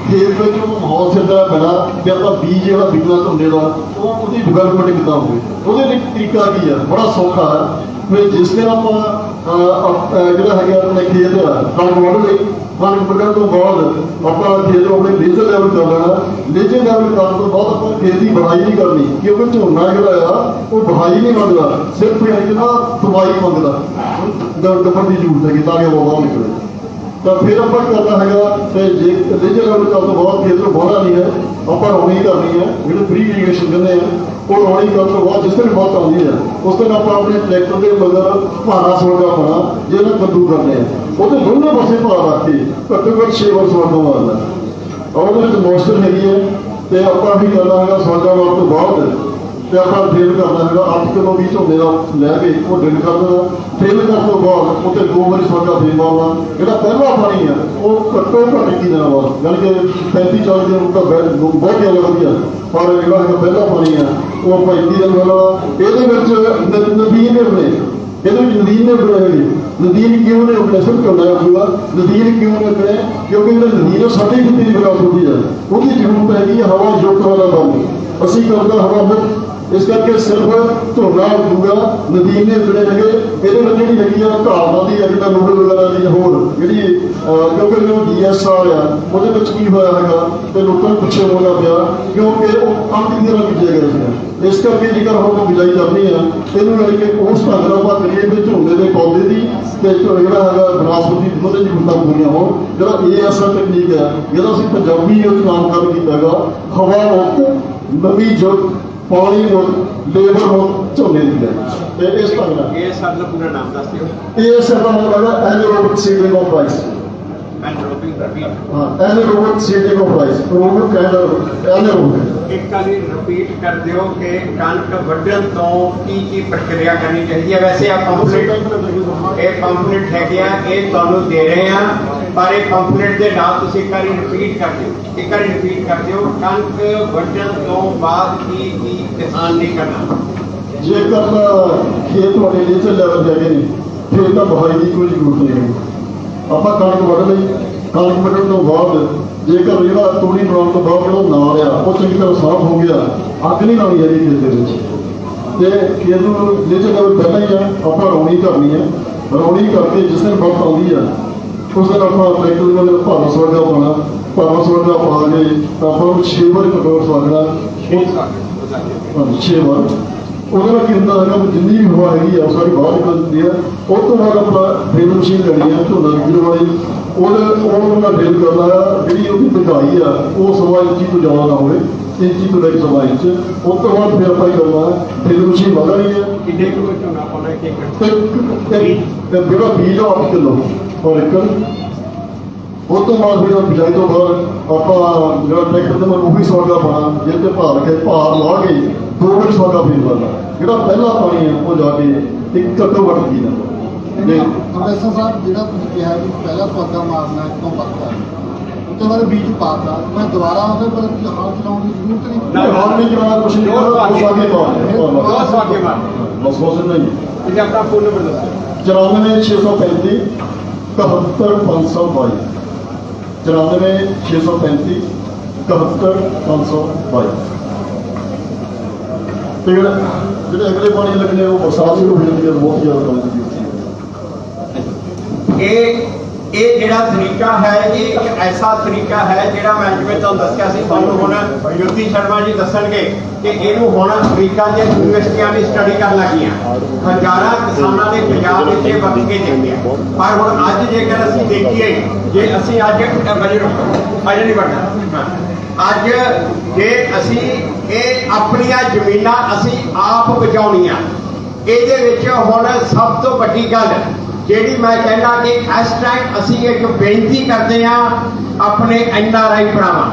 ਖੇਤ ਵਿੱਚ ਉਹ ਮਾਹੌਲ ਸਿਰਜਣਾ ਪੈਣਾ ਕਿ ਆਪਾਂ ਬੀਜ ਜਿਹੜਾ ਬੀਜਣਾ ਝੋਨੇ ਦਾ ਉਹਦੀ ਡਿਵੈਲਪਮੈਂਟ ਕਿੱਦਾਂ ਹੋਵੇ। ਉਹਦੇ ਲਈ ਤਰੀਕਾ ਕੀ ਆ? ਬੜਾ ਸੌਖਾ ਹੈ। ਫਿਰ ਜਿਸ ਦਿਨ ਆਪਾਂ ਜਿਹੜਾ ਹੈਗਾ ਆਪਣੇ ਖੇਤ ਕਣਕ ਵੱਢ ਲਈ, ਕਣਕ ਵੱਢਣ ਤੋਂ ਬਾਅਦ ਆਪਾਂ ਖੇਤ ਨੂੰ ਆਪਣੇ ਲੇਜ਼ਰ ਲੈਵਲ ਕਰ ਲੈਣਾ। ਲੇਜ਼ਰ ਲੈਵਲ ਕਰਨ ਤੋਂ ਬਾਅਦ ਆਪਾਂ ਖੇਤ ਦੀ ਵਢਾਈ ਨਹੀਂ ਕਰਨੀ, ਕਿਉਂਕਿ ਝੋਨਾ ਜਿਹੜਾ ਆ ਉਹ ਵਢਾਈ ਨਹੀਂ ਮੰਗਦਾ, ਸਿਰਫ ਦਵਾਈ ਮੰਗਦਾ। ਡੱਬਣ ਦੀ ਜ਼ਰੂਰਤ ਹੈਗੀ ਤਾਂ ਕਿ ਹਵਾ ਬਾਹਰ ਨਿਕਲੇ। ਤਾਂ ਫਿਰ ਆਪਾਂ ਕਰਨਾ ਹੈਗਾ ਤੇ ਜੇ ਲੇਜ਼ਰ ਲੈਵਲ ਕਰਨ ਤੋਂ ਬਾਅਦ ਖੇਤ ਨੂੰ ਵਾਹੁਣਾ ਨਹੀਂ ਹੈ, ਆਪਾਂ ਰੌਣੀ ਕਰਨੀ ਹੈ, ਜਿਹੜੇ ਫ੍ਰੀ ਇਰੀਗੇਸ਼ਨ ਕਹਿੰਦੇ ਆ ਉਹ ਰੌਣੀ ਕਰਨ ਤੋਂ ਬਾਅਦ ਜਿਸ ਦਿਨ ਬਹੁਤ ਆਉਂਦੀ ਹੈ ਉਸ ਦਿਨ ਆਪਾਂ ਆਪਣੇ ਟਰੈਕਟਰ ਦੇ ਮਗਰ ਭਾਰਾ ਸੋਲਡਾ ਪਾਉਣਾ, ਜਿਹਨੂੰ ਕੱਦੂ ਕਰਨੇ ਆ ਉਹਦੇ ਦੋਨੇ ਪਾਸੇ ਭਾਰ ਰੱਖ ਕੇ ਘੱਟੋ ਘੱਟ 6 ਵਾਰ ਸੋਲਡਾ ਮਾਰਨਾ। ਉਹਦੇ ਵਿੱਚ ਮੋਇਸਚਰ ਹੈਗੀ ਹੈ ਤੇ ਆਪਾਂ ਵੀ ਕਰਨਾ ਹੈਗਾ ਸੋਲਡਾ ਮਾਰਨ ਤੋਂ ਬਾਅਦ ਤੇ ਆਪਾਂ ਡਰਿਲ ਕਰਨਾ ਹੈਗਾ 8 ਕਿਲੋ ਵੀ ਝੋਨੇ ਦਾ ਲੈ ਕੇ ਉਹ ਡਰਿਲ ਕਰ ਦੇਣਾ। ਡਰਿਲ ਕਰਨ ਤੋਂ ਬਾਅਦ ਉੱਤੇ 2 ਵਾਰੀ ਸੋਲਡਾ ਫੇਰ ਮਾਰਨਾ। ਜਿਹੜਾ ਪਹਿਲਾ ਪਾਣੀ ਆ ਉਹ ਘੱਟੋ ਘੱਟ 21 ਦਿਨਾਂ ਬਾਅਦ, ਯਾਨੀ ਕਿ 35-40 ਦਿਨ ਤਾਂ ਬਹੁਤ ਜ਼ਿਆਦਾ ਵਧੀਆ। ਪਰ ਜਿਹੜਾ ਹੈਗਾ ਪਹਿਲਾ ਪਾਣੀ ਆ ਉਹ ਆਪਾਂ 21 ਦਿਨ ਵਾਲਾ। ਇਹਦੇ ਵਿੱਚ ਨਦੀਨ ਨੇ ਬਣੇ, ਇਹਦੇ ਵਿੱਚ ਨਦੀਨ ਨੇ ਬਣੇ ਹੈਗੇ। ਨਦੀਨ ਕਿਉਂ ਨੇ ਆਪਣੇ ਸਿਰ ਝੋਨਾ ਹੋਊਗਾ? ਨਦੀਨ ਕਿਉਂ ਨੇ ਬਣੇ? ਕਿਉਂਕਿ ਜਿਹੜਾ ਨਦੀਨ ਸਾਡੀ ਖੇਤੀ ਦੀ ਵਿਕਾਸ ਹੁੰਦੀ ਹੈ, ਉਹਦੀ ਜ਼ਰੂਰਤ ਹੈਗੀ ਹੈ ਹਵਾ ਯੁਕਤ ਵਾਲਾ ਬੰਦ। ਅਸੀਂ ਕਰਦਾ ਹਵਾ ਮੁਕਤ, ਇਸ ਕਰਕੇ ਸਿਰਫ ਝੋਨਾ ਉੱਗੂਗਾ। ਨਦੀਨ ਨੇ ਬਣੇ ਹੈਗੇ। ਇਹਦੇ ਵਿੱਚ ਜਿਹੜੀ ਹੈਗੀ ਆ ਘਾਟਾਂ ਦੀ ਜਿੱਦਾਂ ਨੂਡਲ ਵਗੈਰਾ ਦੀ ਹੋਰ ਜਿਹੜੀ ਕਿਉਂਕਿ ਜਿਹੜਾ DSR ਆ ਉਹਦੇ ਵਿੱਚ ਕੀ ਹੋਇਆ ਹੈਗਾ ਤੇ ਲੋਕਾਂ ਨੂੰ ਪਿੱਛੇ ਹੋਣਾ ਪਿਆ ਕਿਉਂਕਿ ਉਹ ਕਣਕ ਦੀ ਤਰ੍ਹਾਂ ਬੀਜਿਆ ਗਿਆ ਸੀ। ਇਸ ਕਰਕੇ ਜੇਕਰ ਹੁਣ ਬਿਜਾਈ ਕਰਨੀ ਆ ਇਹਨੂੰ ਯਾਨੀ ਕਿ ਉਸ ਢੰਗ ਨਾਲ ਆਪਾਂ ਕਰੀਏ ਕਿ ਝੋਨੇ ਦੇ ਪੌਦੇ ਦੀ ਤੇ ਜਿਹੜਾ ਹੈਗਾ ਬਨਾਸਪਤੀ ਦੋਨੇ ਜ਼ਰੂਰਤਾਂ ਪੂਰੀਆਂ ਹੋਣ। ਜਿਹੜਾ ASR ਟੈਕਨੀਕ ਹੈ ਜਿਹਦਾ ਅਸੀਂ ਪੰਜਾਬੀ ਵਿੱਚ ਨਾਮਕਰਨ ਕੀਤਾ ਹੈਗਾ ਹਵਾ ਮੁਕਤ, ਨਵੀਂ ਜੁਗ, ਪਾਣੀ ਮੁਕਤ, ਲੇਬਰ ਮੁਕਤ ਝੋਨੇ ਦੀ ਹੈ। ਤੇ ਇਸ ਢੰਗ ਨਾਲ ਇਹ ਸਰ ਦਾ ਪੂਰਾ ਨਾਮ ਦੱਸ ਦਿਓ। ASR ਦਾ ਮਤਲਬ ਹੈ anaerobic seeding of rice. Anaerobic seeding of rice ਉਹ ਕਹਿੰਦਾ ਐਨੇਰੋਬਿਕ। ਇੱਕ ਵਾਰੀ ਰਿਪੀਟ ਕਰ ਦਿਓ ਕਿ ਕਣਕ ਵੱਢਣ ਤੋਂ ਕੀ ਪ੍ਰਕਿਰਿਆ ਕਰਨੀ ਚਾਹੀਦੀ ਹੈ। ਵੈਸੇ ਆ ਪੰਪਲੇਟ ਹੈਗੇ ਆ, ਇਹ ਤੁਹਾਨੂੰ ਦੇ ਰਹੇ ਆ, ਪਰ ਇਹ ਪੰਪਲੇਟ ਦੇ ਨਾਲ ਤੁਸੀਂ ਇੱਕ ਵਾਰੀ ਰਿਪੀਟ ਕਰ ਦਿਓ। ਇੱਕ ਵਾਰੀ ਰਿਪੀਟ ਕਰ ਦਿਓ, ਕਣਕ ਵੱਢਣ ਤੋਂ ਬਾਅਦ ਕੀ ਕਿਸਾਨ ਨਹੀਂ ਕਰਨਾ। ਜੇਕਰ ਖੇਤ ਤੁਹਾਡੇ ਨੀਚੇ ਲੈਵਲ ਹੈਗੇ ਨੇ ਫਿਰ ਤਾਂ ਬਹਾਈ ਦੀ ਕੋਈ ਜ਼ਰੂਰਤ ਨਹੀਂ ਹੈ। ਆਪਾਂ ਕਣਕ ਵੱਢ ਲਈ, ਕਣਕ ਵੱਢਣ ਤੋਂ ਬਾਅਦ ਜੇਕਰ ਜਿਹੜਾ ਤੂੜੀ ਬਣਾਉਣ ਤੋਂ ਬਾਅਦ ਜਿਹੜਾ ਨਾਲ ਆ ਉਹ ਚੰਗੀ ਤਰ੍ਹਾਂ ਸਾਫ਼ ਹੋ ਗਿਆ, ਅੱਗ ਨਹੀਂ ਲਾਉਣੀ ਹੈ ਖੇਤ ਦੇ ਵਿੱਚ। ਤੇ ਖੇਤ ਨੂੰ ਜੇ ਜਗ੍ਹਾ ਪਹਿਲਾਂ ਹੀ ਆ ਆਪਾਂ ਰੌਣੀ ਕਰਨੀ ਹੈ, ਰੌਣੀ ਕਰਕੇ ਜਿਸ ਦਿਨ ਵਕਤ ਆਉਂਦੀ ਆ ਉਸ ਦਿਨ ਆਪਾਂ ਟਰੈਕਟਰ ਦੇ ਨਾਲ ਭਾਰਾ ਸਵਾਗਾ ਪਾਉਣਾ, ਭਾਰਾ ਸਵਾਗਾ ਪਾ ਕੇ ਆਪਾਂ ਨੂੰ 6 ਵਾਰ ਪੈਟਰੋਲ ਸਵਾਗਣਾ, 6 ਵਾਰ। ਉਹਦੇ ਨਾਲ ਕੀ ਹੁੰਦਾ ਹੈਗਾ ਵੀ ਜਿੰਨੀ ਵੀ ਹਵਾ ਹੈਗੀ ਆ ਉਹ ਸਾਰੀ ਬਾਹਰ ਨਿਕਲ ਜਾਂਦੀ ਹੈ। ਉਸ ਤੋਂ ਬਾਅਦ ਆਪਾਂ ਡਰਿਲ ਮਸ਼ੀਨ ਲੈਣੀ ਆ ਝੋਨਾ ਬੀਜਣ ਵਾਲੀ, ਉਹਨੂੰ ਨਾਲ ਡਰਿਲ ਕਰਨਾ ਆ, ਜਿਹੜੀ ਉਹਦੀ ਡੂੰਘਾਈ ਆ ਉਹ 1.25 ਇੰਚੀ ਤੋਂ ਜ਼ਿਆਦਾ ਨਾ ਹੋਵੇ, 3 ਇੰਚੀ ਤੋਂ ਲੈ ਕੇ 1.25 ਇੰਚ। ਉਸ ਤੋਂ ਬਾਅਦ ਫਿਰ ਆਪਾਂ ਹੀ ਕਰਨਾ ਡਰਿਲ ਮਸ਼ੀਨ ਵਧਣੀ ਹੈ ਕਿੰਨੇ ਕਿਲੋ ਝੋਨਾ ਪਾਉਣਾ ਇੱਕ ਏਕੜ? ਤੇ ਜਿਹੜਾ ਬੀਜ ਆ 8 ਕਿਲੋ ਔਰ ਏਕੜ। ਉਸ ਤੋਂ ਬਾਅਦ ਫਿਰ ਬਿਜਾਈ ਤੋਂ ਬਾਅਦ ਆਪਾਂ ਜਿਹੜਾ ਟਰੈਕਟਰ ਦੇ ਨਾਲ ਉਹੀ ਸਵਾਗਾ ਪਾਉਣਾ, ਜਿਹਦੇ ਤੇ ਭਾਰ ਲਾ ਕੇ 2 ਮਿੰਟ ਸਵਾਗਾ ਫੇਰ ਲਾਉਣਾ। ਜਿਹੜਾ ਪਹਿਲਾ ਪਾਣੀ ਆ ਉਹ ਜਾ ਕੇ ਇੱਕ ਘੱਟੋ ਘੱਟ ਪੀ ਲੈਂਦਾ। ਪ੍ਰੋਫੈਸਰ ਸਾਹਿਬ, ਜਿਹੜਾ ਤੁਸੀਂ ਕਿਹਾ ਵੀ ਪਹਿਲਾ ਪੌਦਾ ਮਾਰਨਾ ਇੱਕ ਤੋਂ ਵੱਖਰਾ, ਉਸ ਤੋਂ ਬਾਅਦ ਬੀਜ ਪਾਤਾ, ਮੈਂ ਦੁਬਾਰਾ ਉਹਦੇ ਪਰ ਹਾਲ ਚਲਾਉਣ ਦੀ ਜ਼ਰੂਰਤ ਨਹੀਂ। ਹਾਲ ਨਹੀਂ ਚਲਾਉਣਾ, ਕੁਛ ਨਹੀਂ ਕਰਨਾ, ਉਸ ਆਗੇ ਦੋ ਸਵਾਗੇ ਮਾਰ। ਬਸ ਨਹੀਂ। ਤੁਸੀਂ ਆਪਣਾ ਫੋਨ ਨੰਬਰ ਦੱਸੋ। 94 635 71 522, 94 635 71 522। ਤੇ ਜਿਹੜੇ ਅਗਲੇ ਪਾਣੀ ਲੱਗਣੇ ਉਹ ਬਰਸਾਤ ਸ਼ੁਰੂ ਹੋ ਜਾਂਦੀ ਹੈ, ਬਹੁਤ ਜ਼ਿਆਦਾ ਕੰਮ ਹੁੰਦੀ ਹੈ। ਇਹ ਜਿਹੜਾ ਤਰੀਕਾ ਹੈ ਇਹ ਇੱਕ ਐਸਾ ਤਰੀਕਾ ਹੈ ਜਿਹੜਾ ਮੈਂ ਜਿਵੇਂ ਤੁਹਾਨੂੰ ਦੱਸਿਆ ਸੀ, ਤੁਹਾਨੂੰ ਹੁਣ ਯੁੱਤੀ ਸ਼ਰਮਾ ਜੀ ਦੱਸਣਗੇ ਕਿ ਇਹਨੂੰ ਹੁਣ ਅਮਰੀਕਾ ਦੀਆਂ ਯੂਨੀਵਰਸਿਟੀਆਂ ਵੀ ਸਟੱਡੀ ਕਰਨ ਲੱਗੀਆਂ। ਹਜ਼ਾਰਾਂ ਕਿਸਾਨਾਂ ਦੇ ਪੰਜਾਬ ਵਿੱਚ ਇਹ ਵਰਤ ਕੇ ਦੇਖਦੇ ਆ। ਪਰ ਹੁਣ ਅੱਜ ਜੇਕਰ ਅਸੀਂ ਦੇਖੀਏ, ਜੇ ਅਸੀਂ ਅੱਜ ਨਹੀਂ ਵੜਨਾ, ਅੱਜ ਜੇ ਅਸੀਂ ਇਹ ਆਪਣੀਆਂ ਜ਼ਮੀਨਾਂ ਅਸੀਂ ਆਪ ਬਚਾਉਣੀਆਂ, ਇਹਦੇ ਵਿੱਚ ਹੁਣ ਸਭ ਤੋਂ ਵੱਡੀ ਗੱਲ ਜਿਹੜੀ ਮੈਂ ਕਹਿੰਦਾ ਕਿ ਇਸ ਟਾਈਮ ਅਸੀਂ ਇੱਕ ਬੇਨਤੀ ਕਰਦੇ ਹਾਂ ਆਪਣੇ NRI ਭਰਾਵਾਂ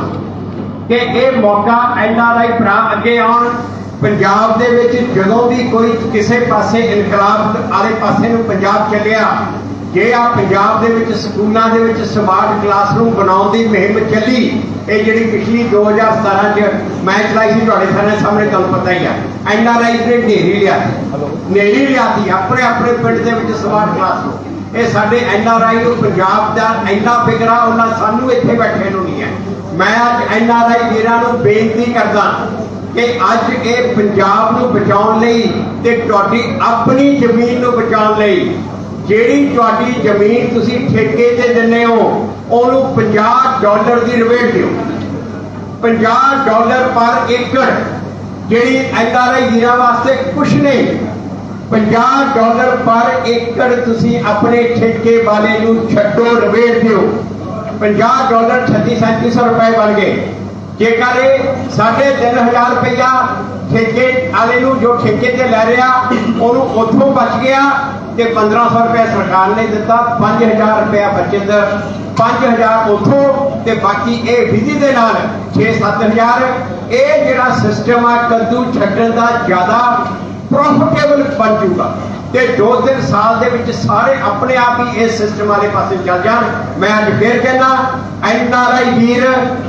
ਕਿ ਇਹ ਮੌਕਾ NRI ਭਰਾ ਅੱਗੇ ਆਉਣ। ਪੰਜਾਬ ਦੇ ਵਿੱਚ ਜਦੋਂ ਵੀ ਕੋਈ ਕਿਸੇ ਪਾਸੇ ਇਨਕਲਾਬ ਵਾਲੇ ਪਾਸੇ ਨੂੰ ਪੰਜਾਬ ਚੱਲਿਆ, ਜੇ ਆ ਪੰਜਾਬ ਦੇ ਵਿੱਚ ਸਕੂਲਾਂ ਦੇ ਵਿੱਚ ਸਮਾਰਟ ਕਲਾਸਰੂਮ ਬਣਾਉਣ ਦੀ ਮੁਹਿੰਮ ਚੱਲੀ, ਇਹ ਜਿਹੜੀ ਪਿਛਲੀ 2017 ਚ ਮੈਂ ਚਲਾਈ ਸੀ, ਤੁਹਾਡੇ ਸਾਹਮਣੇ ਤੁਹਾਨੂੰ ਪਤਾ ਹੀ ਆ, NRI ਨੇ ਨੇਰੀ ਲਿਆਤੀ ਆਪਣੇ ਆਪਣੇ ਪਿੰਡ ਦੇ ਵਿੱਚ ਸਮਾਰਟ ਕਲਾਸਰੂਮ। ਇਹ ਸਾਡੇ NRI ਨੂੰ ਪੰਜਾਬ ਦਾ ਇੰਨਾ ਫਿਕਰ ਆ, ਉਹਨਾਂ ਸਾਨੂੰ ਇੱਥੇ ਬੈਠੇ ਨੂੰ ਨਹੀਂ ਹੈ। ਮੈਂ ਅੱਜ NRI ਵੀਰਾਂ ਨੂੰ ਬੇਨਤੀ ਕਰਦਾ ਕਿ ਅੱਜ ਇਹ ਪੰਜਾਬ ਨੂੰ ਬਚਾਉਣ ਲਈ ਤੇ ਤੁਹਾਡੀ ਆਪਣੀ ਜ਼ਮੀਨ ਨੂੰ ਬਚਾਉਣ ਲਈ, ਜਿਹੜੀ ਤੁਹਾਡੀ ਜ਼ਮੀਨ ਤੁਸੀਂ ਠੇਕੇ ਤੇ ਦਿੰਦੇ ਹੋ ਉਹਨੂੰ $50 ਦੀ ਰਿਬੇਟ ਦਿਓ। $50 ਪਰ ਏਕੜ, ਜਿਹੜੀ NRI ਵੀਰਾਂ ਵਾਸਤੇ ਕੁਛ ਨਹੀਂ। $50 ਪਰ ਏਕੜ ਤੁਸੀਂ ਆਪਣੇ ਠੇਕੇ ਵਾਲੇ ਨੂੰ ਛੱਡੋ, ਰਿਬੇਟ ਦਿਓ। $50 $3600 ਰੁਪਏ ਬਣ ਗਏ। ਜੇਕਰ 3,500 ਰੁਪਇਆ ਠੇਕੇ ਵਾਲੇ ਨੂੰ ਜੋ ਠੇਕੇ ਤੇ ਲੈ ਰਿਹਾ ਉਹਨੂੰ ਉੱਥੋਂ ਬਚ ਗਿਆ ਤੇ 1500 ਰੁਪਏ ਸਰਕਾਰ ਨੇ ਦਿੱਤਾ, 5000 ਰੁਪਇਆ ਬਚਤ, 5000 ਉੱਥੋਂ ਤੇ ਬਾਕੀ ਇਹ ਵਿਧੀ ਦੇ ਨਾਲ 6-7000। ਇਹ ਜਿਹੜਾ ਸਿਸਟਮ ਆ ਕੱਦੂ ਛੱਡਣ ਦਾ ਜ਼ਿਆਦਾ ਪ੍ਰੋਫਿਟੇਬਲ ਬਣ ਜੂਗਾ ਤੇ 2-3 ਸਾਲ ਦੇ ਵਿੱਚ ਸਾਰੇ ਆਪਣੇ ਆਪ ਹੀ ਇਸ ਸਿਸਟਮ ਵਾਲੇ ਪਾਸੇ ਚੱਲ ਜਾਣ। ਮੈਂ ਅੱਜ ਫੇਰ ਕਹਿੰਦਾ NRI ਵੀਰ,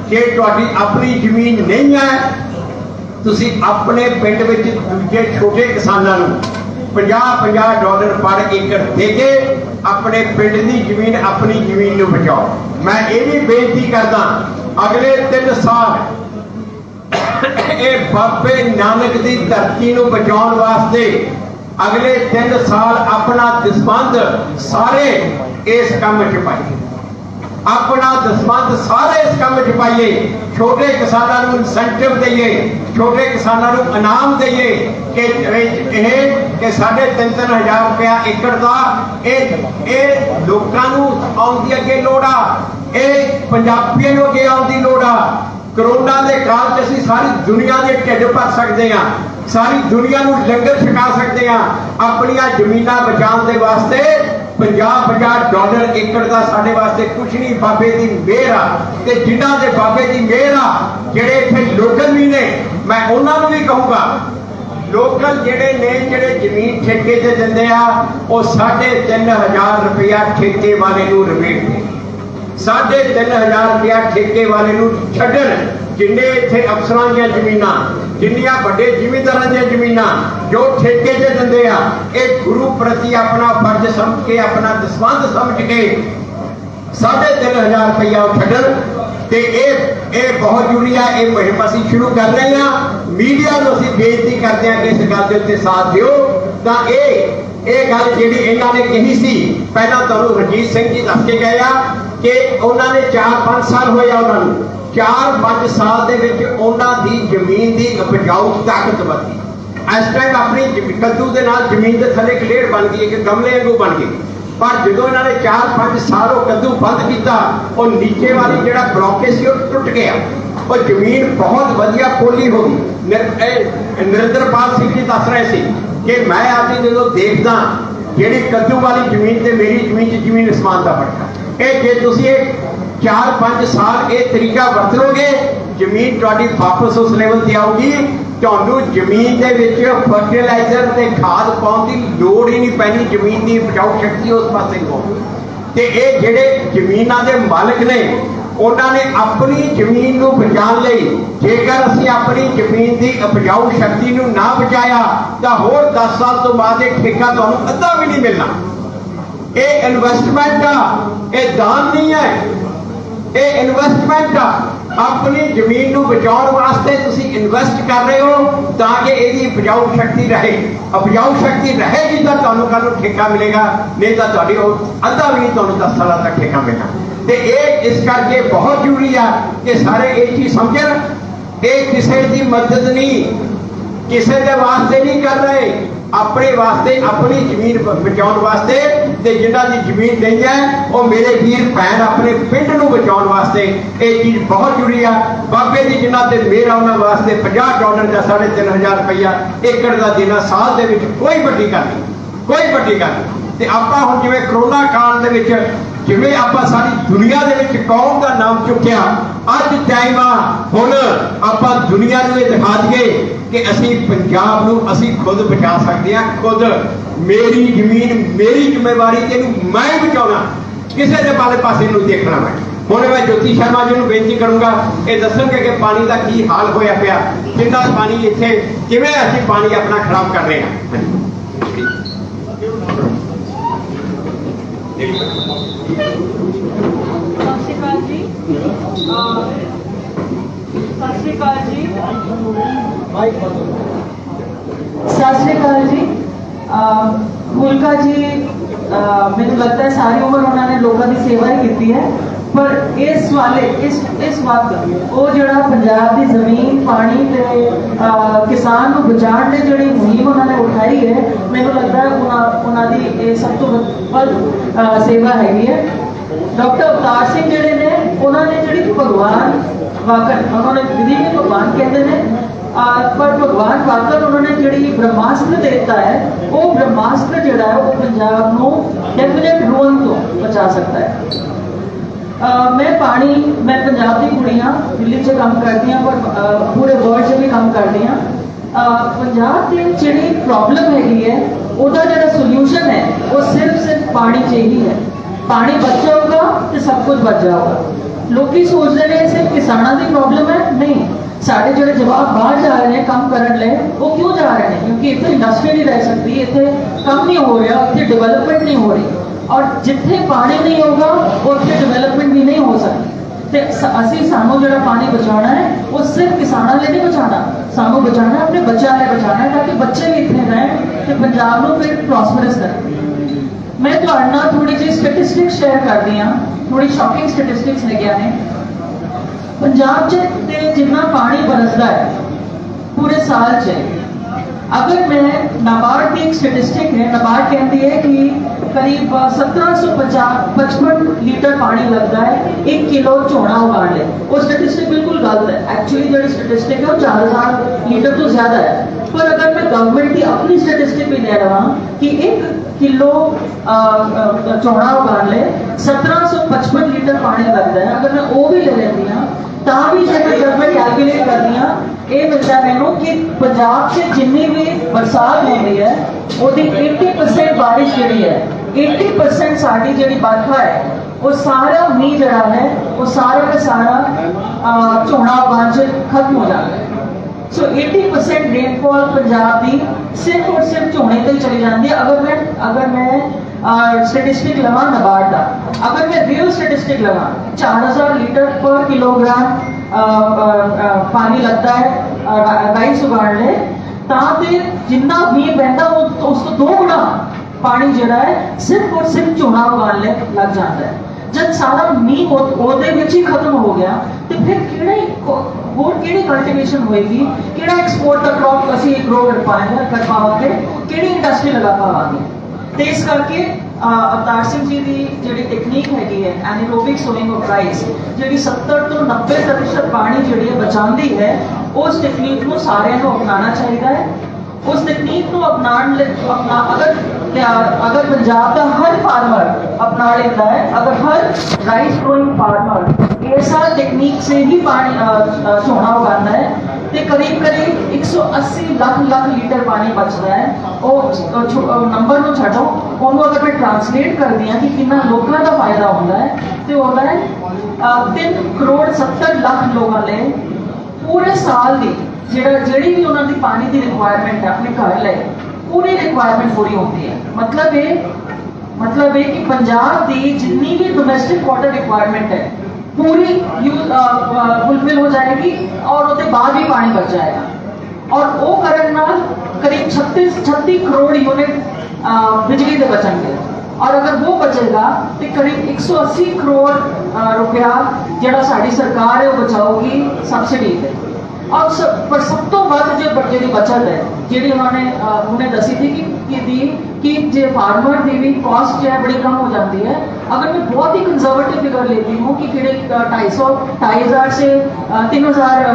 ਜੇ ਤੁਹਾਡੀ ਆਪਣੀ ਜ਼ਮੀਨ ਨਹੀਂ ਹੈ, ਤੁਸੀਂ ਆਪਣੇ ਪਿੰਡ ਵਿੱਚ ਦੂਜੇ ਛੋਟੇ ਕਿਸਾਨਾਂ ਨੂੰ $50 ਪਰ ਏਕੜ ਦੇ ਕੇ ਆਪਣੇ ਪਿੰਡ ਦੀ ਜ਼ਮੀਨ, ਆਪਣੀ ਜ਼ਮੀਨ ਨੂੰ ਬਚਾਓ। ਮੈਂ ਇਹ ਵੀ ਬੇਨਤੀ ਕਰਦਾ, ਅਗਲੇ 3 ਸਾਲ ਇਹ ਬਾਬੇ ਨਾਨਕ ਦੀ ਧਰਤੀ ਨੂੰ ਬਚਾਉਣ ਵਾਸਤੇ ਅਗਲੇ 3 ਸਾਲ ਆਪਣਾ ਦਸਵੰਧ ਸਾਰੇ ਇਸ ਕੰਮ 'ਚ ਪਾਈਏ, ਆਪਣਾ ਦਸਵੰਧ ਸਾਰੇ ਇਸ ਕੰਮ 'ਚ ਪਾਈਏ। ਛੋਟੇ ਕਿਸਾਨਾਂ ਨੂੰ ਇਨਸੈਂਟਿਵ ਦਈਏ, ਛੋਟੇ ਕਿਸਾਨਾਂ ਨੂੰ ਇਨਾਮ ਦਈਏ ਕਿ ਇਹ ਕਿ 3,500 ਰੁਪਇਆ ਏਕੜ ਦਾ ਇਹ ਲੋਕਾਂ ਨੂੰ ਆਉਣ ਦੀ ਅੱਗੇ ਲੋੜ ਆ, ਇਹ ਪੰਜਾਬੀਆਂ ਨੂੰ ਅੱਗੇ ਆਉਣ ਦੀ ਲੋੜ ਆ। ਕਰੋਨਾ ਦੇ ਕਾਲ 'ਚ ਅਸੀਂ ਸਾਰੀ ਦੁਨੀਆ ਦੇ ਢਿੱਡ ਭਰ ਸਕਦੇ ਹਾਂ, ਸਾਰੀ ਦੁਨੀਆ ਨੂੰ ਲੰਗਰ ਛਕਾ ਸਕਦੇ ਹਾਂ। ਆਪਣੀਆਂ ਜ਼ਮੀਨਾਂ ਬਚਾਉਣ ਦੇ ਵਾਸਤੇ $50 ਏਕੜ ਦਾ ਸਾਡੇ ਵਾਸਤੇ ਕੁਛ ਨਹੀਂ, ਬਾਬੇ ਦੀ ਮਿਹਰ ਆ। ਤੇ ਜਿਨ੍ਹਾਂ ਦੇ ਬਾਬੇ ਦੀ ਮਿਹਰ ਆ, ਜਿਹੜੇ ਇੱਥੇ ਲੋਕਲ ਵੀ ਨੇ, ਮੈਂ ਉਹਨਾਂ ਨੂੰ ਵੀ ਕਹੂੰਗਾ, ਲੋਕਲ ਜਿਹੜੇ ਨੇ ਜਿਹੜੇ ਜ਼ਮੀਨ ਠੇਕੇ ਤੇ ਦਿੰਦੇ ਆ, ਉਹ 3,500 ਰੁਪਇਆ ਠੇਕੇ ਵਾਲੇ ਨੂੰ ਰਿਬੇਟ ਦੇ, 3,500 ਰੁਪਇਆ ਠੇਕੇ ਵਾਲੇ ਨੂੰ ਛੱਡਣ। ਜਿੰਨੇ ਇੱਥੇ ਅਫਸਰਾਂ ਦੀਆਂ ਜ਼ਮੀਨਾਂ, ਜਿੰਨੀਆਂ ਵੱਡੇ ਜ਼ਿਮੀਂਦਾਰਾਂ ਦੀਆਂ ਜ਼ਮੀਨਾਂ ਜੋ ਠੇਕੇ ਤੇ ਦਿੰਦੇ ਆ, ਇਹ ਗੁਰੂ ਪ੍ਰਤੀ ਆਪਣਾ ਫਰਜ਼ ਸਮਝ ਕੇ, ਆਪਣਾ ਦਸਵੰਧ ਸਮਝ ਕੇ 3,500 ਰੁਪਇਆ ਉਹ ਛੱਡਣ ਤੇ ਇਹ ਬਹੁਤ ਜ਼ਰੂਰੀ ਹੈ। ਇਹ ਮੁਹਿੰਮ ਅਸੀਂ ਸ਼ੁਰੂ ਕਰ ਰਹੇ ਹਾਂ। ਮੀਡੀਆ ਨੂੰ ਅਸੀਂ ਬੇਨਤੀ ਕਰਦੇ ਹਾਂ ਕਿ ਇਸ ਗੱਲ ਦੇ ਉੱਤੇ ਸਾਥ ਦਿਓ। ਤਾਂ ਇਹ ਗੱਲ ਜਿਹੜੀ ਇਹਨਾਂ ਨੇ ਕਹੀ ਸੀ, ਪਹਿਲਾਂ ਤੁਹਾਨੂੰ ਰਣਜੀਤ ਸਿੰਘ ਜੀ ਦੱਸ ਕੇ ਗਏ ਆ ਕਿ ਉਹਨਾਂ ਨੇ 4-5 ਸਾਲ ਹੋਏ ਆ ਉਹਨਾਂ ਨੂੰ, 4-5 ਸਾਲ ਦੇ ਵਿੱਚ ਉਹਨਾਂ ਦੀ ਜ਼ਮੀਨ ਦੀ ਉਪਜਾਊ ਤਾਕਤ ਵਧੀ। ਇਸ ਟਾਈਮ ਆਪਣੀ ਕੱਦੂ ਦੇ ਨਾਲ ਜ਼ਮੀਨ ਦੇ ਥੱਲੇ ਕਲੇੜ ਬਣ ਗਈ, ਇੱਕ ਗਮਲੇ ਵਾਂਗੂ ਬਣ ਗਈ। ਪਰ ਜਦੋਂ ਇਹਨਾਂ ਨੇ 4-5 ਸਾਲ ਉਹ ਕੱਦੂ ਬੰਦ ਕੀਤਾ, ਉਹ ਨੀਚੇ ਵਾਲੀ ਜਿਹੜਾ ਬਲੌਕੇਜ ਸੀ ਉਹ ਟੁੱਟ ਗਿਆ। ਉਹ ਜ਼ਮੀਨ ਬਹੁਤ ਵਧੀਆ ਪੋਲੀ ਹੋ ਗਈ। ਨਰਿੰਦਰਪਾਲ ਸਿੰਘ ਜੀ ਦੱਸ ਰਹੇ ਸੀ ਕਿ ਮੈਂ ਅੱਜ ਜਦੋਂ ਦੇਖਦਾ ਜਿਹੜੀ ਕੱਦੂ ਵਾਲੀ ਜ਼ਮੀਨ ਤੇ ਮੇਰੀ ਜ਼ਮੀਨ 'ਚ ਜ਼ਮੀਨ ਅਸਮਾਨ ਦਾ ਫਰਕ ਹੈ। ਇਹ ਜੇ ਤੁਸੀਂ ਇਹ 4-5 ਸਾਲ ਇਹ ਤਰੀਕਾ ਵਰਤ ਲਓਗੇ, ਜ਼ਮੀਨ ਤੁਹਾਡੀ ਵਾਪਸ ਉਸ ਲੈਵਲ ਤੇ ਆਊਗੀ। ਤੁਹਾਨੂੰ ਜ਼ਮੀਨ ਦੇ ਵਿੱਚ ਫਰਟੀਲਾਈਜ਼ਰ ਤੇ ਖਾਦ ਪਾਉਣ ਦੀ ਲੋੜ ਹੀ ਨਹੀਂ ਪੈਣੀ। ਜ਼ਮੀਨ ਦੀ ਉਪਜਾਊ ਸ਼ਕਤੀ ਉਸ ਪਾਸੇ ਹੋਊਗੀ। ਤੇ ਇਹ ਜਿਹੜੇ ਜ਼ਮੀਨਾਂ ਦੇ ਮਾਲਕ ਨੇ, ਉਹਨਾਂ ਨੇ ਆਪਣੀ ਜ਼ਮੀਨ ਨੂੰ ਬਚਾਉਣ ਲਈ, ਜੇਕਰ ਅਸੀਂ ਆਪਣੀ ਜ਼ਮੀਨ ਦੀ ਉਪਜਾਊ ਸ਼ਕਤੀ ਨੂੰ ਨਾ ਬਚਾਇਆ ਤਾਂ ਹੋਰ 10 ਸਾਲ ਤੋਂ ਬਾਅਦ ਇਹ ਠੇਕਾ ਤੁਹਾਨੂੰ ਅੱਧਾ ਵੀ ਨਹੀਂ ਮਿਲਣਾ। ਇਹ ਇਨਵੈਸਟਮੈਂਟ ਆ, ਇਹ ਦਾਨ ਨਹੀਂ ਹੈ, ਇਹ ਇਨਵੈਸਟਮੈਂਟ ਆ। ਆਪਣੀ ਜ਼ਮੀਨ ਨੂੰ ਬਚਾਉਣ ਵਾਸਤੇ ਤੁਸੀਂ ਇਨਵੈਸਟ ਕਰ ਰਹੇ ਹੋ ਤਾਂ ਕਿ ਇਹਦੀ ਉਪਜਾਊ ਸ਼ਕਤੀ ਰਹੇ। ਉਪਜਾਊ ਸ਼ਕਤੀ ਰਹੇਗੀ ਤਾਂ ਤੁਹਾਨੂੰ ਕੱਲ੍ਹ ਨੂੰ ਠੇਕਾ ਮਿਲੇਗਾ, ਨਹੀਂ ਤਾਂ ਤੁਹਾਡੀ ਉਹ ਅੱਧਾ ਵੀ ਨਹੀਂ ਤੁਹਾਨੂੰ 10 ਸਾਲਾਂ ਤੱਕ ਠੇਕਾ ਮਿਲਣਾ। ਤੇ ਇਹ ਇਸ ਕਰਕੇ ਬਹੁਤ ਜ਼ਰੂਰੀ ਆ ਕਿ ਸਾਰੇ ਇਹ ਚੀਜ਼ ਸਮਝਣ। ਇਹ ਕਿਸੇ ਦੀ ਮਦਦ ਨਹੀਂ, ਕਿਸੇ ਦੇ ਵਾਸਤੇ ਨਹੀਂ ਕਰ ਰਹੇ, ਆਪਣੇ ਵਾਸਤੇ, ਆਪਣੀ ਜ਼ਮੀਨ ਬਚਾਉਣ ਵਾਸਤੇ। ਤੇ ਜਿਨ੍ਹਾਂ ਦੀ ਜ਼ਮੀਨ ਨਹੀਂ ਹੈ ਉਹ ਮੇਰੇ ਵੀਰ ਭੈਣ ਆਪਣੇ ਪਿੰਡ ਨੂੰ ਬਚਾਉਣ ਵਾਸਤੇ ਇਹ ਚੀਜ਼ ਬਹੁਤ ਜ਼ਰੂਰੀ ਆ। ਬਾਬੇ ਦੀ ਜਿਨ੍ਹਾਂ ਤੇ ਮਿਹਰ ਆ ਉਹਨਾਂ ਵਾਸਤੇ $50 ਜਾਂ $3500 ਰੁਪਈਆ ਏਕੜ ਦਾ ਦੇਣਾ ਸਾਲ ਦੇ ਵਿੱਚ ਕੋਈ ਵੱਡੀ ਗੱਲ ਨਹੀਂ, ਕੋਈ ਵੱਡੀ ਗੱਲ ਨਹੀਂ। ਤੇ ਆਪਾਂ ਹੁਣ ਜਿਵੇਂ ਕਰੋਨਾ ਕਾਲ ਦੇ ਵਿੱਚ ਜਿਵੇਂ ਆਪਾਂ ਸਾਰੀ ਦੁਨੀਆ ਦੇ ਵਿੱਚ ਕੌਮ ਦਾ ਨਾਮ ਚੁੱਕਿਆ, ਅੱਜ ਟਾਈਮ ਆ ਹੁਣ ਆਪਾਂ ਦੁਨੀਆ ਨੂੰ ਇਹ ਦਿਖਾ ਦਈਏ ਕਿ ਅਸੀਂ ਪੰਜਾਬ ਨੂੰ ਅਸੀਂ ਖੁਦ ਬਚਾ ਸਕਦੇ ਹਾਂ। ਖੁਦ ਮੇਰੀ ਜ਼ਮੀਨ, ਮੇਰੀ ਜ਼ਿੰਮੇਵਾਰੀ, ਇਹਨੂੰ ਮੈਂ ਬਚਾਉਣਾ, ਕਿਸੇ ਦੇ ਬਾਲੇ ਪਾਸੇ ਨੂੰ ਦੇਖਣਾ। ਮੈਂ ਹੁਣ ਮੈਂ ਜੋਤੀ ਸ਼ਰਮਾ ਜੀ ਨੂੰ ਬੇਨਤੀ ਕਰੂੰਗਾ, ਇਹ ਦੱਸਣਗੇ ਕਿ ਪਾਣੀ ਦਾ ਕੀ ਹਾਲ ਹੋਇਆ ਪਿਆ, ਕਿੰਨਾ ਪਾਣੀ ਇੱਥੇ, ਕਿਵੇਂ ਅਸੀਂ ਪਾਣੀ ਆਪਣਾ ਖਰਾਬ ਕਰ ਰਹੇ ਹਾਂ। ਸਤਿ ਸ਼੍ਰੀ ਅਕਾਲ ਜੀ। ਫੂਲਕਾ ਜੀ ਮੈਨੂੰ ਲੱਗਦਾ ਹੈ ਸਾਰੀ ਉਮਰ ਉਹਨਾਂ ਨੇ ਲੋਕਾਂ ਦੀ ਸੇਵਾ ਹੀ ਕੀਤੀ ਹੈ, ਪਰ ਇਸ ਵਕਤ ਉਹ ਜਿਹੜਾ ਪੰਜਾਬ ਦੀ ਜ਼ਮੀਨ, ਪਾਣੀ ਤੇ ਕਿਸਾਨ ਨੂੰ ਬਚਾਉਣ ਦੀ ਜਿਹੜੀ ਮੁਹਿੰਮ ਉਹਨਾਂ ਨੇ ਉਠਾਈ ਹੈ, ਮੈਨੂੰ ਲੱਗਦਾ ਹੈ ਉਹਨਾਂ ਦੀ ਇਹ ਸਭ ਤੋਂ ਵੱਧ ਸੇਵਾ ਹੈਗੀ ਹੈ। ਡਾਕਟਰ ਅਵਤਾਰ ਸਿੰਘ ਜਿਹੜੇ ਨੇ, ਉਹਨਾਂ ਨੇ ਜਿਹੜੀ ਭਗਵਾਨ ਵਾਕਰ, ਉਹਨਾਂ ਨੇ ਵਿਧੀ ਨੂੰ ਭਗਵਾਨ ਕਹਿੰਦੇ ਨੇ, ਪਰ ਭਗਵਾਨ ਵਾਕਰ ਉਹਨਾਂ ਨੇ ਜਿਹੜੀ ਬ੍ਰਹਮਾਸਤਰ ਦੇ ਦਿੱਤਾ ਹੈ, ਉਹ ਬ੍ਰਹਮਾਸਤਰ ਜਿਹੜਾ ਹੈ ਉਹ ਪੰਜਾਬ ਨੂੰ ਡੈਫੀਨੇਟ ਰੂਨ ਤੋਂ ਬਚਾ ਸਕਦਾ ਹੈ। ਮੈਂ ਪੰਜਾਬ ਦੀ ਕੁੜੀ ਹਾਂ, ਦਿੱਲੀ 'ਚ ਕੰਮ ਕਰਦੀ ਹਾਂ, ਪਰ ਪੂਰੇ ਵਰਲਡ 'ਚ ਵੀ ਕੰਮ ਕਰਦੀ ਹਾਂ। ਪੰਜਾਬ ਦੀ ਜਿਹੜੀ ਪ੍ਰੋਬਲਮ ਹੈਗੀ ਹੈ, ਉਹਦਾ ਜਿਹੜਾ ਸੋਲਿਊਸ਼ਨ ਹੈ ਉਹ ਸਿਰਫ ਪਾਣੀ 'ਚ ਹੀ ਹੈ। ਪਾਣੀ ਬਚ ਜਾਊਗਾ ਤੇ ਸਭ ਕੁਝ ਬਚ ਜਾਊਗਾ। ਲੋਕੀ ਸੋਚਦੇ ਨੇ ਸਿਰਫ ਕਿਸਾਨਾਂ ਦੀ ਪ੍ਰੋਬਲਮ ਹੈ, ਨਹੀਂ। ਸਾਡੇ ਜਿਹੜੇ ਜਵਾਬ ਬਾਹਰ ਜਾ ਰਹੇ ਨੇ ਕੰਮ ਕਰਨ ਲਈ, ਉਹ ਕਿਉਂ ਜਾ ਰਹੇ ਨੇ? ਕਿਉਂਕਿ ਇੱਥੇ ਇੰਡਸਟਰੀ ਨਹੀਂ ਰਹਿ ਸਕਦੀ, ਇੱਥੇ ਕੰਮ ਨਹੀਂ ਹੋ ਰਿਹਾ, ਇੱਥੇ ਡਿਵੈਲਪਮੈਂਟ ਨਹੀਂ ਹੋ ਰਹੀ। ਔਰ ਜਿੱਥੇ ਪਾਣੀ ਨਹੀਂ ਹੋਗਾ ਉੱਥੇ ਡਿਵੈਲਪਮੈਂਟ ਵੀ ਨਹੀਂ ਹੋ ਸਕਦੀ। ਤੇ ਸਾਨੂੰ ਜਿਹੜਾ ਪਾਣੀ ਬਚਾਉਣਾ ਹੈ ਉਹ ਸਿਰਫ ਕਿਸਾਨਾਂ ਲਈ ਨਹੀਂ ਬਚਾਉਣਾ, ਸਾਨੂੰ ਬਚਾਉਣਾ ਆਪਣੇ ਬੱਚਿਆਂ ਲਈ ਬਚਾਉਣਾ ਹੈ, ਤਾਂ ਕਿ ਬੱਚੇ ਵੀ ਇੱਥੇ ਰਹਿਣ ਤੇ ਪੰਜਾਬ ਨੂੰ ਫਿਰ ਪ੍ਰੋਸਪਰਸ ਕਰਨ। ਮੈਂ ਤੁਹਾਡੇ ਨਾਲ ਥੋੜੀ ਜਿਹੀ ਸਟੈਟਿਸਟਿਕਸ ਸ਼ੇਅਰ ਕਰਦੀ ਹਾਂ, ਥੋੜੀ ਸ਼ੌਕਿੰਗ ਸਟੈਟਿਸਟਿਕਸ ਹੈਗੀਆਂ ਨੇ। ਪੰਜਾਬ 'ਚ ਤੇ ਜਿੰਨਾ ਪਾਣੀ ਬਰਸਦਾ ਹੈ ਪੂਰੇ ਸਾਲ 'ਚ, अगर मैं नाबार्ड की एक स्टेटिस्टिक है, नाबार्ड कहती है कि करीब 1755 लीटर पानी लगता है 1 किलो झोना उगाने ले। वो स्टेटिस्टिक बिल्कुल गलत है। एक्चुअली जो स्टेटिस्टिक है वो 4000 लीटर तो ज्यादा है। पर अगर मैं गवर्नमेंट की अपनी स्टेटिस्टिक भी ले रहा हूँ कि 1 किलो झोना उगाने ले 1755 लीटर पानी लगता है, अगर मैं वो भी ले लेती हूँ ਤਾਂ ਵੀ ਜੇ ਮੈਂ ਕੈਲਕੂਲੇਟ ਕਰਦੀ ਹਾਂ, ਇਹ ਮਿਲਦਾ ਮੈਨੂੰ ਕਿ ਪੰਜਾਬ 'ਚ ਜਿੰਨੀ ਵੀ ਬਰਸਾਤ ਹੁੰਦੀ ਹੈ ਉਹਦੀ 80% ਬਾਰਿਸ਼ ਜਿਹੜੀ ਹੈ, 80% ਸਾਡੀ ਜਿਹੜੀ ਬਰਖਾ ਹੈ, ਉਹ ਸਾਰਾ ਮੀਂਹ ਜਿਹੜਾ ਹੈ ਉਹ ਸਾਰਾ ਦਾ ਸਾਰਾ ਝੋਨਾ ਉਗਾਉਣ 'ਚ ਖਤਮ ਹੋ ਜਾਂਦਾ ਹੈ। ਸੋ 80% ਰੇਨਫਾਲ ਪੰਜਾਬ ਦੀ ਸਿਰਫ ਔਰ ਸਿਰਫ ਝੋਨੇ ਤੇ ਹੀ ਚਲੀ ਜਾਂਦੀ ਹੈ। अगर मैं स्टेटिस्टिक लवा नाबार्ड का, अगर मैं रियल स्टेटिस्टिक लवा 4000 लीटर पर किलोग्राम पानी लगता है राइस उगाने ले, ਤਾਂ ਤੇ ਜਿੰਨਾ ਮੀਂਹ ਪੈਂਦਾ ਉਹ ਉਸ ਤੋਂ 2 ਗੁਣਾ ਪਾਣੀ ਜਿਹੜਾ ਹੈ ਸਿਰਫ ਔਰ ਸਿਰਫ ਝੋਨਾ ਉਗਾਉਣ ਲਈ ਲੱਗ ਜਾਂਦਾ ਹੈ। ਜਦ ਸਾਰਾ ਮੀਂਹ ਉਹਦੇ ਵਿੱਚ ਹੀ ਖਤਮ ਹੋ ਗਿਆ ਤੇ ਫਿਰ ਹੋਰ ਕਿਹੜੀ ਕਲਟੀਵੇਸ਼ਨ ਹੋਏਗੀ, ਕਿਹੜਾ ਐਕਸਪੋਰਟ ਦਾ ਕ੍ਰੌਪ ਅਸੀਂ ਗਰੋ ਕਰ ਪਾਵਾਂਗੇ, ਕਿਹੜੀ ਇੰਡਸਟਰੀ ਲਗਾ ਪਾਵਾਂਗੇ। ਤੇ ਇਸ ਕਰਕੇ ਅਵਤਾਰ ਸਿੰਘ ਜੀ ਦੀ ਜਿਹੜੀ ਟੈਕਨੀਕ ਹੈਗੀ ਹੈ ਐਨਾਰੋਬਿਕ ਸੋਇੰਗ ਆਫ ਰਾਈਸ, ਜਿਹੜੀ 70 ਤੋਂ 90% ਪਾਣੀ ਜਿਹੜੀ ਹੈ ਬਚਾਉਂਦੀ ਹੈ, ਉਸ ਟੈਕਨੀਕ ਨੂੰ ਸਾਰਿਆਂ ਨੂੰ ਅਪਣਾਉਣਾ ਚਾਹੀਦਾ ਹੈ। ਉਸ ਟੈਕਨੀਕ ਨੂੰ ਅਪਣਾਉਣ ਲਈ ਅਗਰ ਪੰਜਾਬ ਦਾ ਹਰ ਫਾਰਮਰ अपना लेता है, अगर हर राइस ग्रोइंग फार्मर ऐसा टेक्निक से ही पानी सोना उगाना है तो करीब करीब 180 लाख लीटर पानी बचता है। और नंबर को छो उन्होंने अगर मैं ट्रांसलेट कर दिया कि कितना लोगों का फायदा होता है तो होता है 3 करोड़ 70 लाख लोगों ने पूरे साल की ਜਿਹੜੀ भी उन्होंने पानी की रिक्वायरमेंट है अपने घर ले पूरी रिक्वायरमेंट पूरी होती है। मतलब है कि पंजाब की जितनी भी डोमेस्टिक वाटर रिक्वायरमेंट है पूरी फुलफिल हो जाएगी और उसके बाद भी पानी बच जाएगा। और वो करने नाल करीब 36 करोड़ यूनिट बिजली के बचेंगे और अगर वो बचेगा तो करीब 180 करोड़ रुपया जो साड़ी सरकार है वो बचाओगी सब्सिडी पे। और पर सब तो वध जो जी बचत है जी उन्होंने उन्हें दसी थी कि जो फार्मर की भी कॉस्ट जो है बड़ी कम हो जाती है। अगर मैं बहुत ही कंजर्वेटिव फिगर लेती हूँ कि 2,500 से 3,000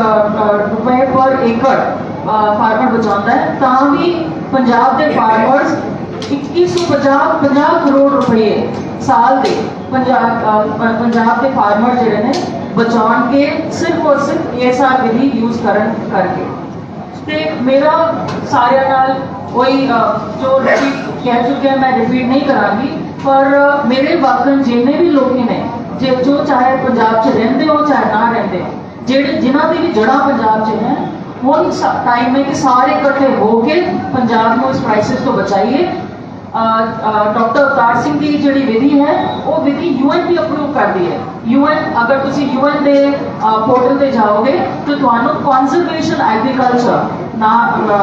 रुपए पर एकड़ फार्मर बचाता है तो भी पंजाब के फार्मर्स 2150 करोड़ रुपए साल के पंजाब के फार्मर जोड़े ने बचाने के सिर्फ और सिर्फ ASR विधि यूज करके। ते मेरा सारे नाल वही जो रिपीट कह चुके हैं मैं रिपीट नहीं करांगी, पर मेरे वाकन जिन्ने भी लोग ने जो चाहे पंजाब च रहंदे हो चाहे ना रहंदे जिन्हां दी भी जड़ा पंजाब च है, हुण टाइम है कि सारे इकट्ठे होके पंजाब को इस क्राइसिस तो बचाइए। डॉक्टर अवतार सिंह की जी विधि है वो विधि UN भी अप्रूव कर दी है। UN अगर तुम UN के पोर्टल पे जाओगे तो तुहानू कॉन्जरवेशन एग्रीकल्चर ना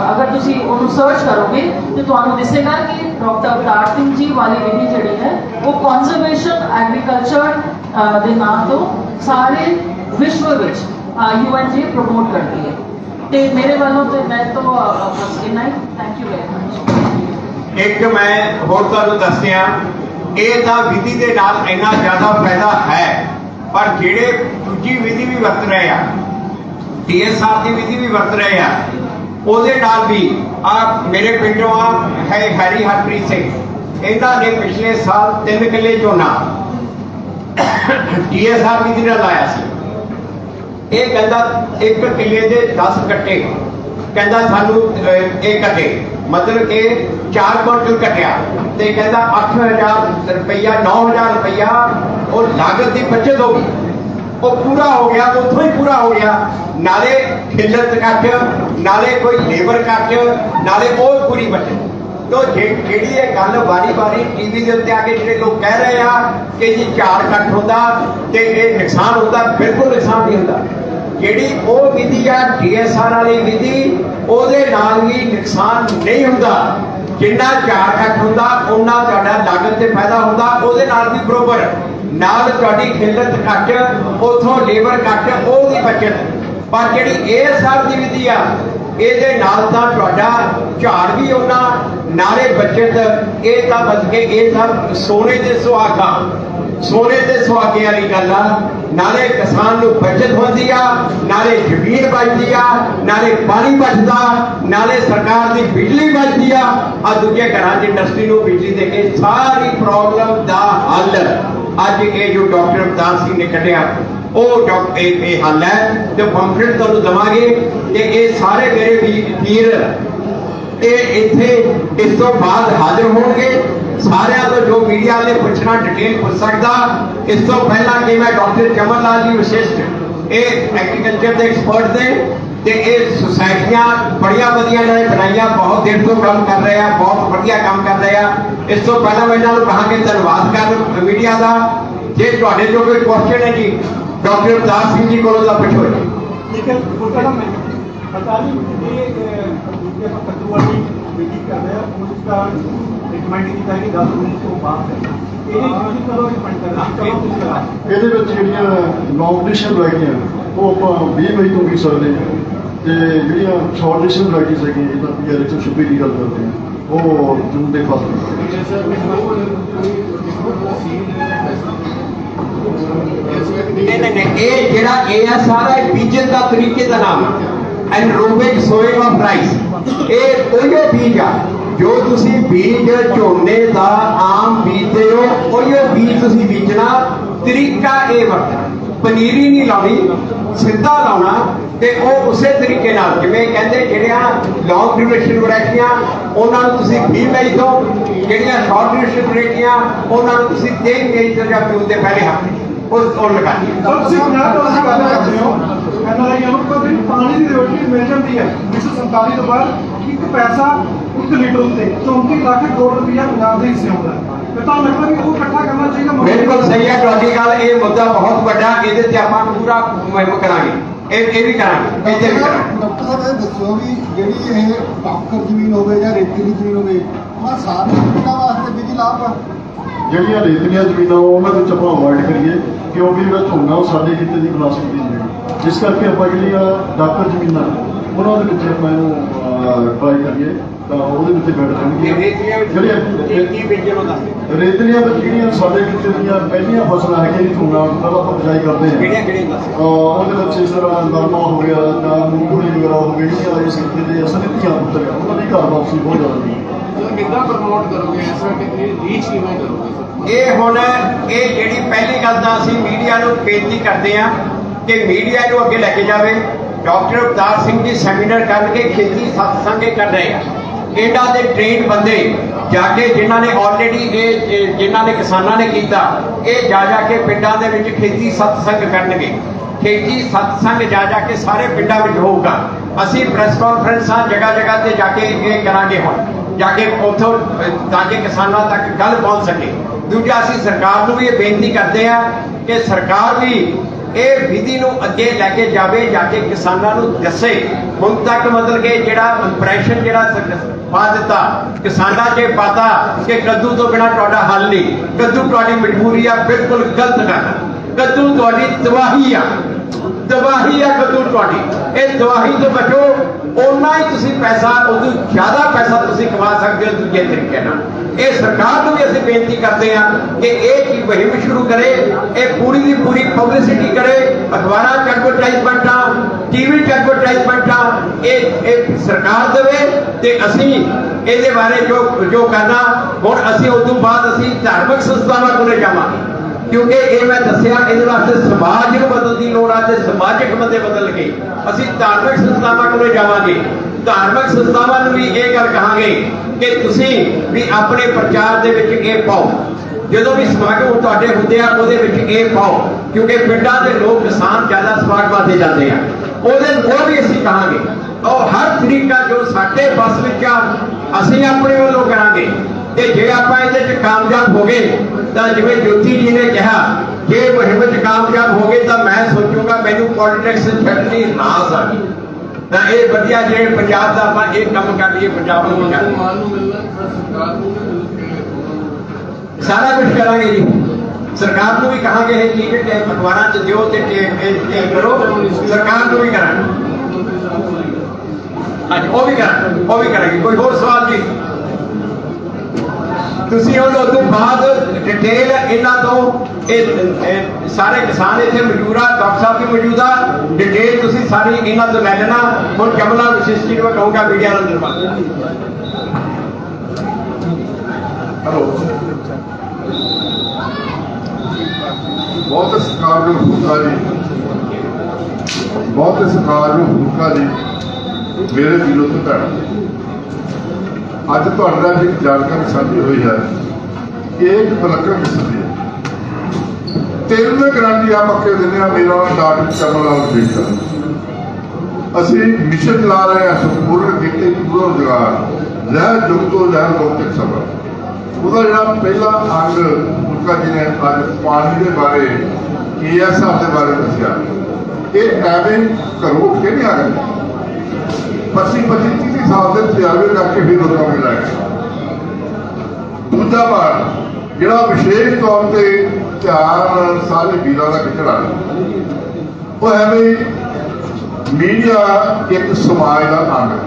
अगर तुम सर्च करोगे तो तुहानू दिसेगा कि डॉक्टर अवतार सिंह जी वाली विधि जी है वो कॉन्जरवेशन एग्रीकल्चर के नाम तो सारे विश्व विच UN जी प्रमोट करती है। तो मेरे वालों तो मैं तो बस इतना ही। Thank you very much. एक मैं होर तुहानू दस्सिया ਇਹ ਤਾਂ ਵਿਧੀ ਦੇ ਨਾਲ ਇੰਨਾ ਜ਼ਿਆਦਾ ਫਾਇਦਾ ਹੈ, ਪਰ ਜਿਹੜੇ ਦੂਜੀ ਵਿਧੀ ਵੀ ਵਰਤ ਰਹੇ ਆ DSR ਦੀ ਵਿਧੀ ਵੀ ਵਰਤ ਰਹੇ ਆ ਉਹਦੇ ਨਾਲ ਵੀ ਆ ਮੇਰੇ ਪਿੰਡੋਂ ਆ ਹੈ ਹੈਰੀ ਹਰਪ੍ਰੀਤ ਸਿੰਘ, ਇਹਨਾਂ ਨੇ ਪਿਛਲੇ ਸਾਲ 3 ਕਿੱਲੇ ਝੋਨਾ DSR ਵਿਧੀ ਨਾਲ ਲਾਇਆ ਸੀ। ਇਹ ਕਹਿੰਦਾ 1 ਕਿੱਲੇ ਦੇ 10 ਕੱਟੇ ਕਹਿੰਦਾ ਸਾਨੂੰ ਇਹ ਕੱਟੇ मतलब कि 4 क्विंटल कटिया तो कहता 8,000 रुपया 9,000 रुपया और लागत की बचत हो गई। वो पूरा हो गया, उतों ही पूरा हो गया, नाले खिलत कट नाले कोई लेबर कट नाले और पूरी बचत। तो जी गल बारी बारी टीवी के उत्ते आके जो लोग कह रहे हैं कि जी 4 कट होता तो ये नुकसान होता, बिल्कुल नुकसान नहीं होता। ਜਿਹੜੀ ਉਹ ਵਿਧੀ ਆ DSR ਵਾਲੀ ਵਿਧੀ ਉਹਦੇ ਨਾਲ ਵੀ ਨੁਕਸਾਨ ਨਹੀਂ ਹੁੰਦਾ। ਜਿੰਨਾ 4 ਕੱਟ ਹੁੰਦਾ ਉਹਨਾਂ ਤੁਹਾਡਾ ਲਾਗਤ ਤੇ ਫਾਇਦਾ ਹੁੰਦਾ, ਉਹਦੇ ਨਾਲ ਵੀ ਬਰੋਬਰ ਨਾਲ ਤੁਹਾਡੀ ਖਿਲਤ ਘੱਟ ਉਥੋਂ ਲੇਬਰ ਘੱਟ ਉਹਦੀ ਬਚਤ। ਪਰ ਜਿਹੜੀ ASR ਦੀ ਵਿਧੀ ਆ ਇਹਦੇ ਨਾਲ ਤਾਂ ਤੁਹਾਡਾ ਝਾੜ ਵੀ ਉਹਨਾਂ ਨਾਲੇ ਬਚਤ। ਇਹ ਤਾਂ ਬਚ ਕੇ ਇਹ ਸਭ ਸੋਨੇ ਦੇ ਸੁਹਾਗਾ सोने के सुहागे वाली गल आ। नाले किसान को बचत होती आ, नाले जमीन बचती आ, नाले पानी बचता, नाले सरकार की बिजली बचती आ। दूजे घर इंडस्ट्री को बिजली दे के सारी प्रॉब्लम का हल अज ये जो डॉक्टर अवतार सिंह ने कढ़िया वो हल है। तो पंपलेट तुहानू देवांगे कि ये सारे मेरे वीर इत्थे इस तो बाद हाजिर होंगे। सारे तो जो मीडिया ने पूछना डिटेल पूछ सकता। इस तो पहला कि मैं डॉक्टर चमन लाल जी विशिष्ट ये एग्रीकल्चर के एक्सपर्ट ने ते ये सोसाइटियां बड़िया वधिया इन्होंने बनाइया, बहुत देर तो काम कर रहे हैं, बहुत बढ़िया काम कर रहे हैं। इस तो पहला मैं इन्होंने कहा कि धन्यवाद कर मीडिया का ਜੇ ਤੁਹਾਡੇ ਜੋ ਕੋਈ ਕੁਐਸਚਨ ਹੈ ਜੀ ਡਾਕਟਰ ਅਵਤਾਰ ਸਿੰਘ ਜੀ ਕੋਲੋਂ ਤਾਂ ਪੁੱਛੋ ਜੀ। ਠੀਕ ਹੈ ਪਤਾ ਨਹੀਂ ਇਹ ਦੂਜੇ ਕੱਦੂ ਵਾਲੀ ਬੇਟੀ ਕਰਦੇ ਆ ਉਸਦਾ ਰਿਕਮੈਂਡ ਕੀਤਾ ਹੈ ਕਿ 10 ਦਿਨ ਤੋਂ ਬਾਅਦ ਇਹ ਤੁਸੀਂ ਕਦੋਂ ਰਿਕਮੈਂਡ ਕਰਨਾ ਕਦੋਂ ਤੁਸੀਂ ਕਰਾ ਇਹਦੇ ਵਿੱਚ ਜਿਹੜੀਆਂ ਨੋਮੀਨੇਸ਼ਨ ਵੈਰਾਈਟੀਆਂ ਉਹ ਆਪਾਂ 20 ਮਈ ਤੋਂ ਵੀ ਸਕਦੇ ਹਾਂ ਤੇ ਜਿਹੜੀਆਂ ਸ਼ਾਰਟਲਿਸਟ ਵੈਰਾਈਟੀਜ਼ ਹੈਗੀਆਂ ਜਿੱਦਾਂ PR 126 ਦੀ ਗੱਲ ਕਰਦੇ ਹਾਂ ਉਹ ਜੂਨ ਦੇ ਨਹੀਂ ਇਹ ਜਿਹੜਾ ਇਹ ਹੈ ਸਾਰਾ ਬੀਜਣ ਦਾ ਤਰੀਕੇ ਦਾ ਨਾਮ ਹੈ ਐਨਰੋਬਿਕ ਸੋਇੰਗ ਆਫ ਰਾਈਸ। ਇਹ ਉਹੀ ਬੀਜ ਆ ਜੋ ਤੁਸੀਂ ਬੀਜ ਝੋਨੇ ਦਾ ਆਮ ਬੀਜਦੇ ਹੋ ਉਹੀ ਬੀਜ ਤੁਸੀਂ ਬੀਜਣਾ। ਤਰੀਕਾ ਇਹ ਵਰਤਣਾ, ਪਨੀਰੀ ਨਹੀਂ ਲਾਉਣੀ, ਸਿੱਧਾ ਲਾਉਣਾ ਤੇ ਉਹ ਉਸੇ ਤਰੀਕੇ ਨਾਲ ਜਿਵੇਂ ਕਹਿੰਦੇ ਜਿਹੜੀਆਂ ਲੌਂਗ ਡਿਊਰੇਸ਼ਨ ਵੈਰਾਈਟੀਆਂ ਉਹਨਾਂ ਨੂੰ ਤੁਸੀਂ 20 ਮਈ ਤੋਂ, ਜਿਹੜੀਆਂ ਸ਼ਾਰਟ ਡਿਊਰੇਸ਼ਨ ਵੈਰਾਈਟੀਆਂ ਉਹਨਾਂ ਨੂੰ ਤੁਸੀਂ 23 ਮਈ ਤੋਂ ਜਾਂ ਜੂਨ ਦੇ ਪਹਿਲੇ ਹਫ਼ਤੇ ਉਹ ਲਗਾਣੀ। ਤੁਸੀਂ 50 ਤੋਂ ਅਸੀਂ ਗੱਲ ਕਰਦੇ ਹੋ ਐਨਆਰਆਈ ਨੂੰ ਕਦੇ ਪਾਣੀ ਦੀ ਰੋਟੀ ਮਿਲ ਜਾਂਦੀ ਹੈ 1947 ਤੋਂ ਬਾਅਦ 1 ਪੈਸਾ 1 ਲੀਟਰ ਉੱਤੇ 34 ਲੱਖ ਕਰੋੜ ਰੁਪਇਆ ਪੰਜਾਬ ਦੇ ਹਿੱਸੇ ਆਉਂਦਾ ਤੇ ਤੁਹਾਨੂੰ ਲੱਗਦਾ ਵੀ ਉਹ ਇਕੱਠਾ ਕਰਨਾ ਚਾਹੀਦਾ। ਬਿਲਕੁਲ ਸਹੀ ਹੈ ਤੁਹਾਡੀ ਗੱਲ। ਇਹ ਮੁੱਦਾ ਬਹੁਤ ਵੱਡਾ, ਇਹਦੇ ਤੇ ਆਪਾਂ ਪੂਰਾ ਮੁਹਿੰਮ ਕਰਾਂਗੇ। ਇਹ ਵੀ ਕਰਾਂਗੇ, ਇਹਦੇ ਵੀ ਕਰਾਂਗੇ। ਡਾਕਟਰ ਸਾਹਿਬ ਇਹ ਦੱਸੋ ਵੀ ਜਿਹੜੀ ਇਹ ਕਾਕਰ ਜ਼ਮੀਨ ਹੋਵੇ ਜਾਂ ਰੇਤਲੀ ਜ਼ਮੀਨ ਹੋਵੇ ਉਹਨਾਂ ਸਾਰੀਆਂ ਜ਼ਮੀਨਾਂ ਵਾਸਤੇ ਬਿਜਲੀ ਲਾਭ ਆ। ਜਿਹੜੀਆਂ ਰੇਤਲੀਆਂ ਜ਼ਮੀਨਾਂ ਉਹਨਾਂ ਵਿੱਚ ਆਪਾਂ ਅਵੋਇਡ ਕਰੀਏ ਕਿਉਂਕਿ ਜਿਹੜਾ ਝੋਨਾ ਉਹ ਸਾਡੇ ਖੇਤੇ ਦੀ ਵਿਰਾਸਤ ਦੀ ਜ਼ਮੀਨ, ਜਿਸ ਕਰਕੇ ਆਪਾਂ ਜਿਹੜੀਆਂ ਡਾਕਰ ਜ਼ਮੀਨਾਂ ਉਹਨਾਂ ਦੇ ਵਿੱਚ ਆਪਾਂ ਇਹਨੂੰ ਟਰਾਈ ਕਰੀਏ ਤਾਂ ਉਹਦੇ ਵਿੱਚ ਬੈਠ ਜਾਣਗੀਆਂ। ਰੇਤਲੀਆਂ ਵਿੱਚ ਜਿਹੜੀਆਂ ਸਾਡੇ ਖੇਤੇ ਦੀਆਂ ਪਹਿਲੀਆਂ ਫਸਲਾਂ ਹੈਗੀਆਂ ਝੋਨਾ ਪਹਿਲਾਂ ਆਪਾਂ ਬਿਜਾਈ ਕਰਦੇ ਹਾਂ ਉਹਦੇ ਵਿੱਚ ਇਸ ਤਰ੍ਹਾਂ ਨਰਮਾ ਹੋ ਗਿਆ ਜਾਂ ਮੂੰਗਫਲੀ ਵਗੈਰਾ ਹੋ ਗਈ ਜਿਹੜੀਆਂ ਇਸ ਖੇਤੇ ਦੇ ਅਸਲ ਧੀਆਂ ਪੁੱਤਰ ਆ ਉਹਨਾਂ ਦੀ ਘਰ ਵਾਪਸੀ ਬਹੁਤ ਜ਼ਿਆਦਾ ਹੈ। ਕਿੱਦਾਂ ਪ੍ਰਮੋਟ ਕਰੋਗੇ ਇਸ ਵਾਰ ਰੀਚ ਕਿਵੇਂ ਕਰੋਗੇ? ਇਹ ਹੁਣ ਇਹ ਜਿਹੜੀ ਪਹਿਲੀ ਗੱਲ ਤਾਂ ਅਸੀਂ ਮੀਡੀਆ ਨੂੰ ਬੇਨਤੀ ਕਰਦੇ ਹਾਂ ਕਿ ਮੀਡੀਆ ਨੂੰ ਅੱਗੇ ਲੈ ਕੇ ਜਾਵੇ। ਡਾਕਟਰ ਅਵਤਾਰ ਸਿੰਘ ਜੀ ਸੈਮੀਨਾਰ ਕਰਕੇ ਖੇਤੀ ਸਤਸੰਗ ਕਰ ਰਹੇ ਆ। ਇਹਨਾਂ ਦੇ ਟ੍ਰੇਨ ਬੰਦੇ ਜਾ ਕੇ ਜਿਨ੍ਹਾਂ ਨੇ ਆਲਰੇਡੀ ਇਹ ਜਿਨ੍ਹਾਂ ਨੇ ਕਿਸਾਨਾਂ ਨੇ ਕੀਤਾ ਇਹ ਜਾ ਕੇ ਪਿੰਡਾਂ ਦੇ ਵਿੱਚ ਖੇਤੀ ਸਤਸੰਗ ਕਰਨਗੇ। ਖੇਤੀ ਸਤਸੰਗ ਜਾ ਕੇ ਸਾਰੇ ਪਿੰਡਾਂ ਵਿੱਚ ਹੋਊਗਾ। ਅਸੀਂ ਪ੍ਰੈਸ ਕਾਨਫਰੰਸਾਂ ਜਗ੍ਹਾ ਤੇ ਜਾ ਕੇ ਇਹ ਕਰਾਂਗੇ ਹੁਣ ਜਾ ਕੇ ਉੱਥੋਂ ਤਾਂ ਕਿ ਕਿਸਾਨਾਂ ਤੱਕ ਗੱਲ ਪਹੁੰਚ ਸਕੇ। ਦੂਜਾ ਅਸੀਂ ਸਰਕਾਰ ਨੂੰ ਵੀ ਇਹ ਬੇਨਤੀ ਕਰਦੇ ਹਾਂ ਕਿ ਸਰਕਾਰ ਵੀ ਇਹ ਵਿਧੀ ਨੂੰ ਅੱਗੇ ਲੈ ਕੇ ਜਾਵੇ, ਜਾ ਕੇ ਕਿਸਾਨਾਂ ਨੂੰ ਦੱਸੇ। ਹੁਣ ਤੱਕ ਮਤਲਬ ਕਿ ਜਿਹੜਾ ਇੰਪ੍ਰੈਸ਼ਨ ਜਿਹੜਾ ਪਾ ਦਿੱਤਾ ਕਿਸਾਨਾਂ 'ਚ ਪਾਤਾ ਕਿ ਕੱਦੂ ਤੋਂ ਬਿਨਾਂ ਤੁਹਾਡਾ ਹੱਲ ਨਹੀਂ, ਕੱਦੂ ਤੁਹਾਡੀ ਮਜਬੂਰੀ ਆ, ਬਿਲਕੁਲ ਗਲਤ ਗੱਲ। ਕੱਦੂ ਤੁਹਾਡੀ ਤਬਾਹੀ ਆ ਕੱਦੂ ਤੁਹਾਡੀ। ਇਹ ਤਬਾਹੀ ਤੋਂ ਬਚੋ, ਓਨਾ ਹੀ ਤੁਸੀਂ ਪੈਸਾ, ਉਦੋਂ ਜ਼ਿਆਦਾ ਪੈਸਾ ਤੁਸੀਂ ਕਮਾ ਸਕਦੇ ਹੋ ਦੂਜੇ ਤਰੀਕੇ ਨਾਲ। ਇਹ ਸਰਕਾਰ ਨੂੰ ਵੀ ਅਸੀਂ ਬੇਨਤੀ ਕਰਦੇ ਹਾਂ ਕਿ ਇਹ ਚੀਜ਼ ਮੁਹਿੰਮ ਸ਼ੁਰੂ ਕਰੇ, ਇਹ ਪੂਰੀ ਦੀ ਪੂਰੀ ਪਬਲਿਸਿਟੀ ਕਰੇ, ਅਖਬਾਰਾਂ 'ਚ ਐਡਵਰਟਾਈਜ਼ਮੈਂਟਾਂ, TV 'ਚ ਐਡਵਰਟਾਈਜ਼ਮੈਂਟਾਂ ਇਹ ਸਰਕਾਰ ਦੇਵੇ ਤੇ ਅਸੀਂ ਇਹਦੇ ਬਾਰੇ ਜੋ ਕਰਨਾ। ਹੁਣ ਅਸੀਂ ਉਸ ਤੋਂ ਬਾਅਦ ਅਸੀਂ ਧਾਰਮਿਕ ਸੰਸਥਾਵਾਂ ਕੋਲੇ ਜਾਵਾਂਗੇ ਕਿਉਂਕਿ ਇਹ ਮੈਂ ਦੱਸਿਆ ਇਹਦੇ ਵਾਸਤੇ ਸਮਾਜ ਨੂੰ ਬਦਲਣ ਦੀ ਲੋੜ ਆ ਤੇ ਸਮਾਜਿਕ ਬੰਦੇ ਬਦਲ ਕੇ ਅਸੀਂ ਧਾਰਮਿਕ ਸੰਸਥਾਵਾਂ ਕੋਲੇ ਜਾਵਾਂਗੇ। ਧਾਰਮਿਕ ਸੰਸਥਾਵਾਂ ਨੂੰ ਵੀ ਇਹ ਗੱਲ ਕਹਾਂਗੇ ਕਿ ਤੁਸੀਂ ਵੀ ਆਪਣੇ ਪ੍ਰਚਾਰ ਦੇ ਵਿੱਚ ਇਹ ਪਾਓ, ਜਦੋਂ ਵੀ ਸਮਾਗਮ ਤੁਹਾਡੇ ਹੁੰਦੇ ਆ ਉਹਦੇ ਵਿੱਚ ਇਹ ਪਾਓ ਕਿਉਂਕਿ ਪਿੰਡਾਂ ਦੇ ਲੋਕ ਕਿਸਾਨ ਜ਼ਿਆਦਾ ਸਮਾਗਮਾਂ ਤੇ ਜਾਂਦੇ ਆ। ਉਹ ਵੀ ਅਸੀਂ ਕਹਾਂਗੇ ਔਰ ਹਰ ਤਰੀਕਾ ਜੋ ਸਾਡੇ ਬਸ ਵਿੱਚ ਆ ਅਸੀਂ ਆਪਣੇ ਵੱਲੋਂ ਕਰਾਂਗੇ। ਤੇ ਜੇ ਆਪਾਂ ਇਹਦੇ 'ਚ ਕਾਮਯਾਬ ਹੋ ਗਏ ਤਾਂ ਜਿਵੇਂ ਜੋਤੀ ਜੀ ਨੇ ਕਿਹਾ ਜੇ ਮੁਹਿੰਮ 'ਚ ਕਾਮਯਾਬ ਹੋ ਗਏ ਤਾਂ ਮੈਂ ਸੋਚੂਗਾ ਮੈਨੂੰ ਪੋਲੀਟਿਕਸ ਛੱਡਣੀ ਰਾਸ ਆ ਗਈ। ਤਾਂ ਇਹ ਵਧੀਆ ਜਿਹੜੇ ਪੰਜਾਬ ਦਾ ਆਪਾਂ ਇਹ ਕੰਮ ਕਰ ਲਈਏ, ਪੰਜਾਬ ਨੂੰ ਸਾਰਾ ਕੁਝ ਕਰਾਂਗੇ ਜੀ। ਸਰਕਾਰ ਨੂੰ ਵੀ ਕਹਾਂਗੇ ਇਹ ਚੀਜ਼ ਕਿ ਅਖਬਾਰਾਂ 'ਚ ਦਿਓ ਤੇ ਕਰੋ, ਸਰਕਾਰ ਨੂੰ ਵੀ ਕਰਾਂਗੇ। ਹਾਂਜੀ ਉਹ ਵੀ ਕਰਾਂਗੇ। ਕੋਈ ਹੋਰ ਸਵਾਲ ਜੀ? ਤੁਸੀਂ ਹੁਣ ਉਸ ਤੋਂ ਬਾਅਦ ਡਿਟੇਲ ਇਹਨਾਂ ਤੋਂ ਇਹ ਸਾਰੇ ਕਿਸਾਨ ਇੱਥੇ ਮੌਜੂਦ ਆ, ਡਾਕਟਰ ਸਾਹਿਬ ਵੀ ਮੌਜੂਦ ਆ, ਡਿਟੇਲ ਤੁਸੀਂ ਸਾਰੀ ਇਹਨਾਂ ਤੋਂ ਲੈ ਲੈਣਾ। ਹੁਣ ਕਮਲਾ ਵਿਸ਼ੇਸ਼ ਜੀ ਨੂੰ ਕਹੂੰਗਾ ਮੀਡੀਆ ਨੂੰ ਨਿਰਮਾਣ। ਹੈਲੋ, ਬਹੁਤ ਸਤਿਕਾਰਯੋਗ ਹੁਕਾ ਜੀ, ਬਹੁਤ ਸਤਿਕਾਰਯੋਗ ਹੁਕਾ ਜੀ, ਮੇਰੇ ਦਿਲੋਂ ਤੋਂ ਭੈਣ ਅੱਜ ਤੁਹਾਡੇ ਨਾਲ ਇੱਕ ਜਾਣਕਾਰੀ ਸਾਂਝੀ ਹੋਈ ਹੈ। ਇਹ ਬਲਕਰ ਕਿਸਮ ਦੀ ਹੈ। ਤਿੰਨ ਗਰੰਟੀ ਆ ਪੱਕੇ ਦਿੰਦੇ ਆ। ਮੇਰਾ ਨਾਮ ਡਾਕਟਰ ਕਮਲ ਬੇਟਾ। ਅਸੀਂ ਮਿਸ਼ਨ ਚਲਾ ਰਹੇ ਹਾਂ ਸੰਪੂਰਨ ਖੇਤੀ ਪੂਰਾ ਰੁਜ਼ਗਾਰ, ਲਹਿਰ ਜੁਗ ਤੋਂ ਲਹਿਰ ਲੋਕ ਤੱਕ ਸਬਰ। ਉਹਦਾ ਜਿਹੜਾ ਪਹਿਲਾ ਅੰਗ ਗੁਰਕਾ ਜੀ ਨੇ ਅੱਜ ਪਾਣੀ ਦੇ ਬਾਰੇ ESR ਦੇ ਬਾਰੇ ਦੱਸਿਆ। ਇਹ ਐਵੇਂ ਘਰੋਂ ਉੱਠ ਕੇ ਨਹੀਂ ਆ ਗਏ, 25-30 ਸਾਲ ਦੇ ਤਜਰਬੇ ਕਰਕੇ ਵੀ ਲੋਕਾਂ ਨੂੰ ਲਾਇਆ। ਦੂਜਾ ਪਾਰਟ ਜਿਹੜਾ ਵਿਸ਼ੇਸ਼ ਤੌਰ ਤੇ ਧਿਆਨ ਸਾਰੇ ਵੀਰਾਂ ਦਾ ਖਿੱਚਣਾ, ਉਹ ਐਵੇਂ ਮੀਡੀਆ ਇੱਕ ਸਮਾਜ ਦਾ ਅੰਗ ਹੈ।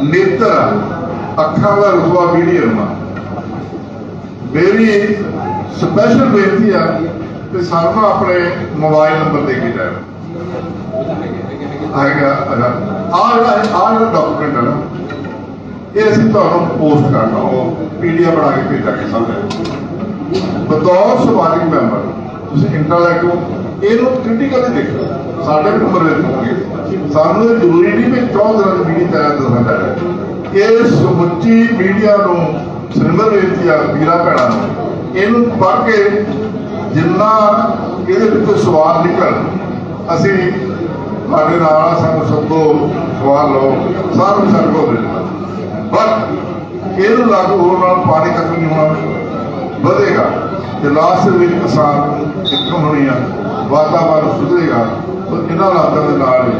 ਨੇਤਰ ਅੱਖਾਂ ਦਾ ਰੁਤਬਾ ਮੀਡੀਆ ਨੂੰ। ਮੇਰੀ ਸਪੈਸ਼ਲ ਬੇਨਤੀ ਆ ਕਿ ਸਾਨੂੰ ਆਪਣੇ ਮੋਬਾਈਲ ਨੰਬਰ ਦੇ ਕੇ ਜਾਓ। ਆਏਗਾ ਆਹ ਜਿਹੜਾ ਡਾਕੂਮੈਂਟ ਹੈ ਨਾ, ਇਹ ਅਸੀਂ ਤੁਹਾਨੂੰ ਪੋਸਟ ਕਰਨਾ, ਉਹ PDF ਬਣਾ ਕੇ ਭੇਜਾਂਗੇ ਸਾਹਮਣੇ। ਬਤੌਰ ਸਮਾਜਿਕ ਮੈਂਬਰ ਤੁਸੀਂ ਇੰਟਰਨੈਟ ਨੂੰ ਇਹਨੂੰ ਕ੍ਰਿਟੀਕਲੀ ਦੇਖੋ। ਸਾਡੇ ਵੀ ਉਮਰ ਵਿੱਚ ਹੋਣਗੇ, ਸਾਨੂੰ ਇਹ ਜ਼ਰੂਰੀ ਨਹੀਂ ਵੀ 14 ਦਿਨਾਂ ਦੀ ਮੀਡੀਆ ਤਿਆਰ ਦੱਸਣਾ ਹੈ। ਇਹ ਸਮੁੱਚੀ ਮੀਡੀਆ ਨੂੰ ਸਿਰਮਰ ਬੇਨਤੀ ਆ ਵੀਰਾਂ ਭੈਣਾਂ ਨੂੰ, ਇਹਨੂੰ ਪੜ੍ਹ ਕੇ ਜਿੰਨਾ ਇਹਦੇ ਵਿੱਚ ਸਵਾਲ ਨਿਕਲਣ, ਅਸੀਂ ਤੁਹਾਡੇ ਨਾਲ ਸਾਨੂੰ ਸਭੋ ਸਵਾਲ ਲਓ, ਸਾਰਾ ਸਰਗੋ ਦੇ ਬਟ ਇਹਨੂੰ ਲਾਗੂ ਹੋਣ ਨਾਲ ਪਾਣੀ ਖਤਮ ਨਹੀਂ ਹੋਣਾ, ਵਧੇਗਾ ਤੇ ਲਾਸਟ ਵਿੱਚ ਕਿਸਾਨ ਨੂੰ ਇਨਕਮ ਹੋਣੀ ਆ, ਵਾਤਾਵਰਨ ਸੁਧਰੇਗਾ। ਇਹਨਾਂ ਲਾਗਾਂ ਦੇ ਨਾਲ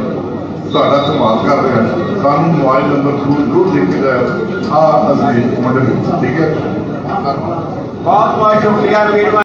ਤੁਹਾਡਾ ਸੰਭਾਲ ਕਰ ਰਿਹਾ। ਸਾਨੂੰ ਮੋਬਾਈਲ ਨੰਬਰ ਜ਼ਰੂਰ ਦੇ ਕੇ ਜਾਓ। ਅਸੀਂ ਮਦਦ, ਠੀਕ ਹੈ। ਬਹੁਤ ਬਹੁਤ ਸ਼ੁਕਰੀਆ ਵੀਰ।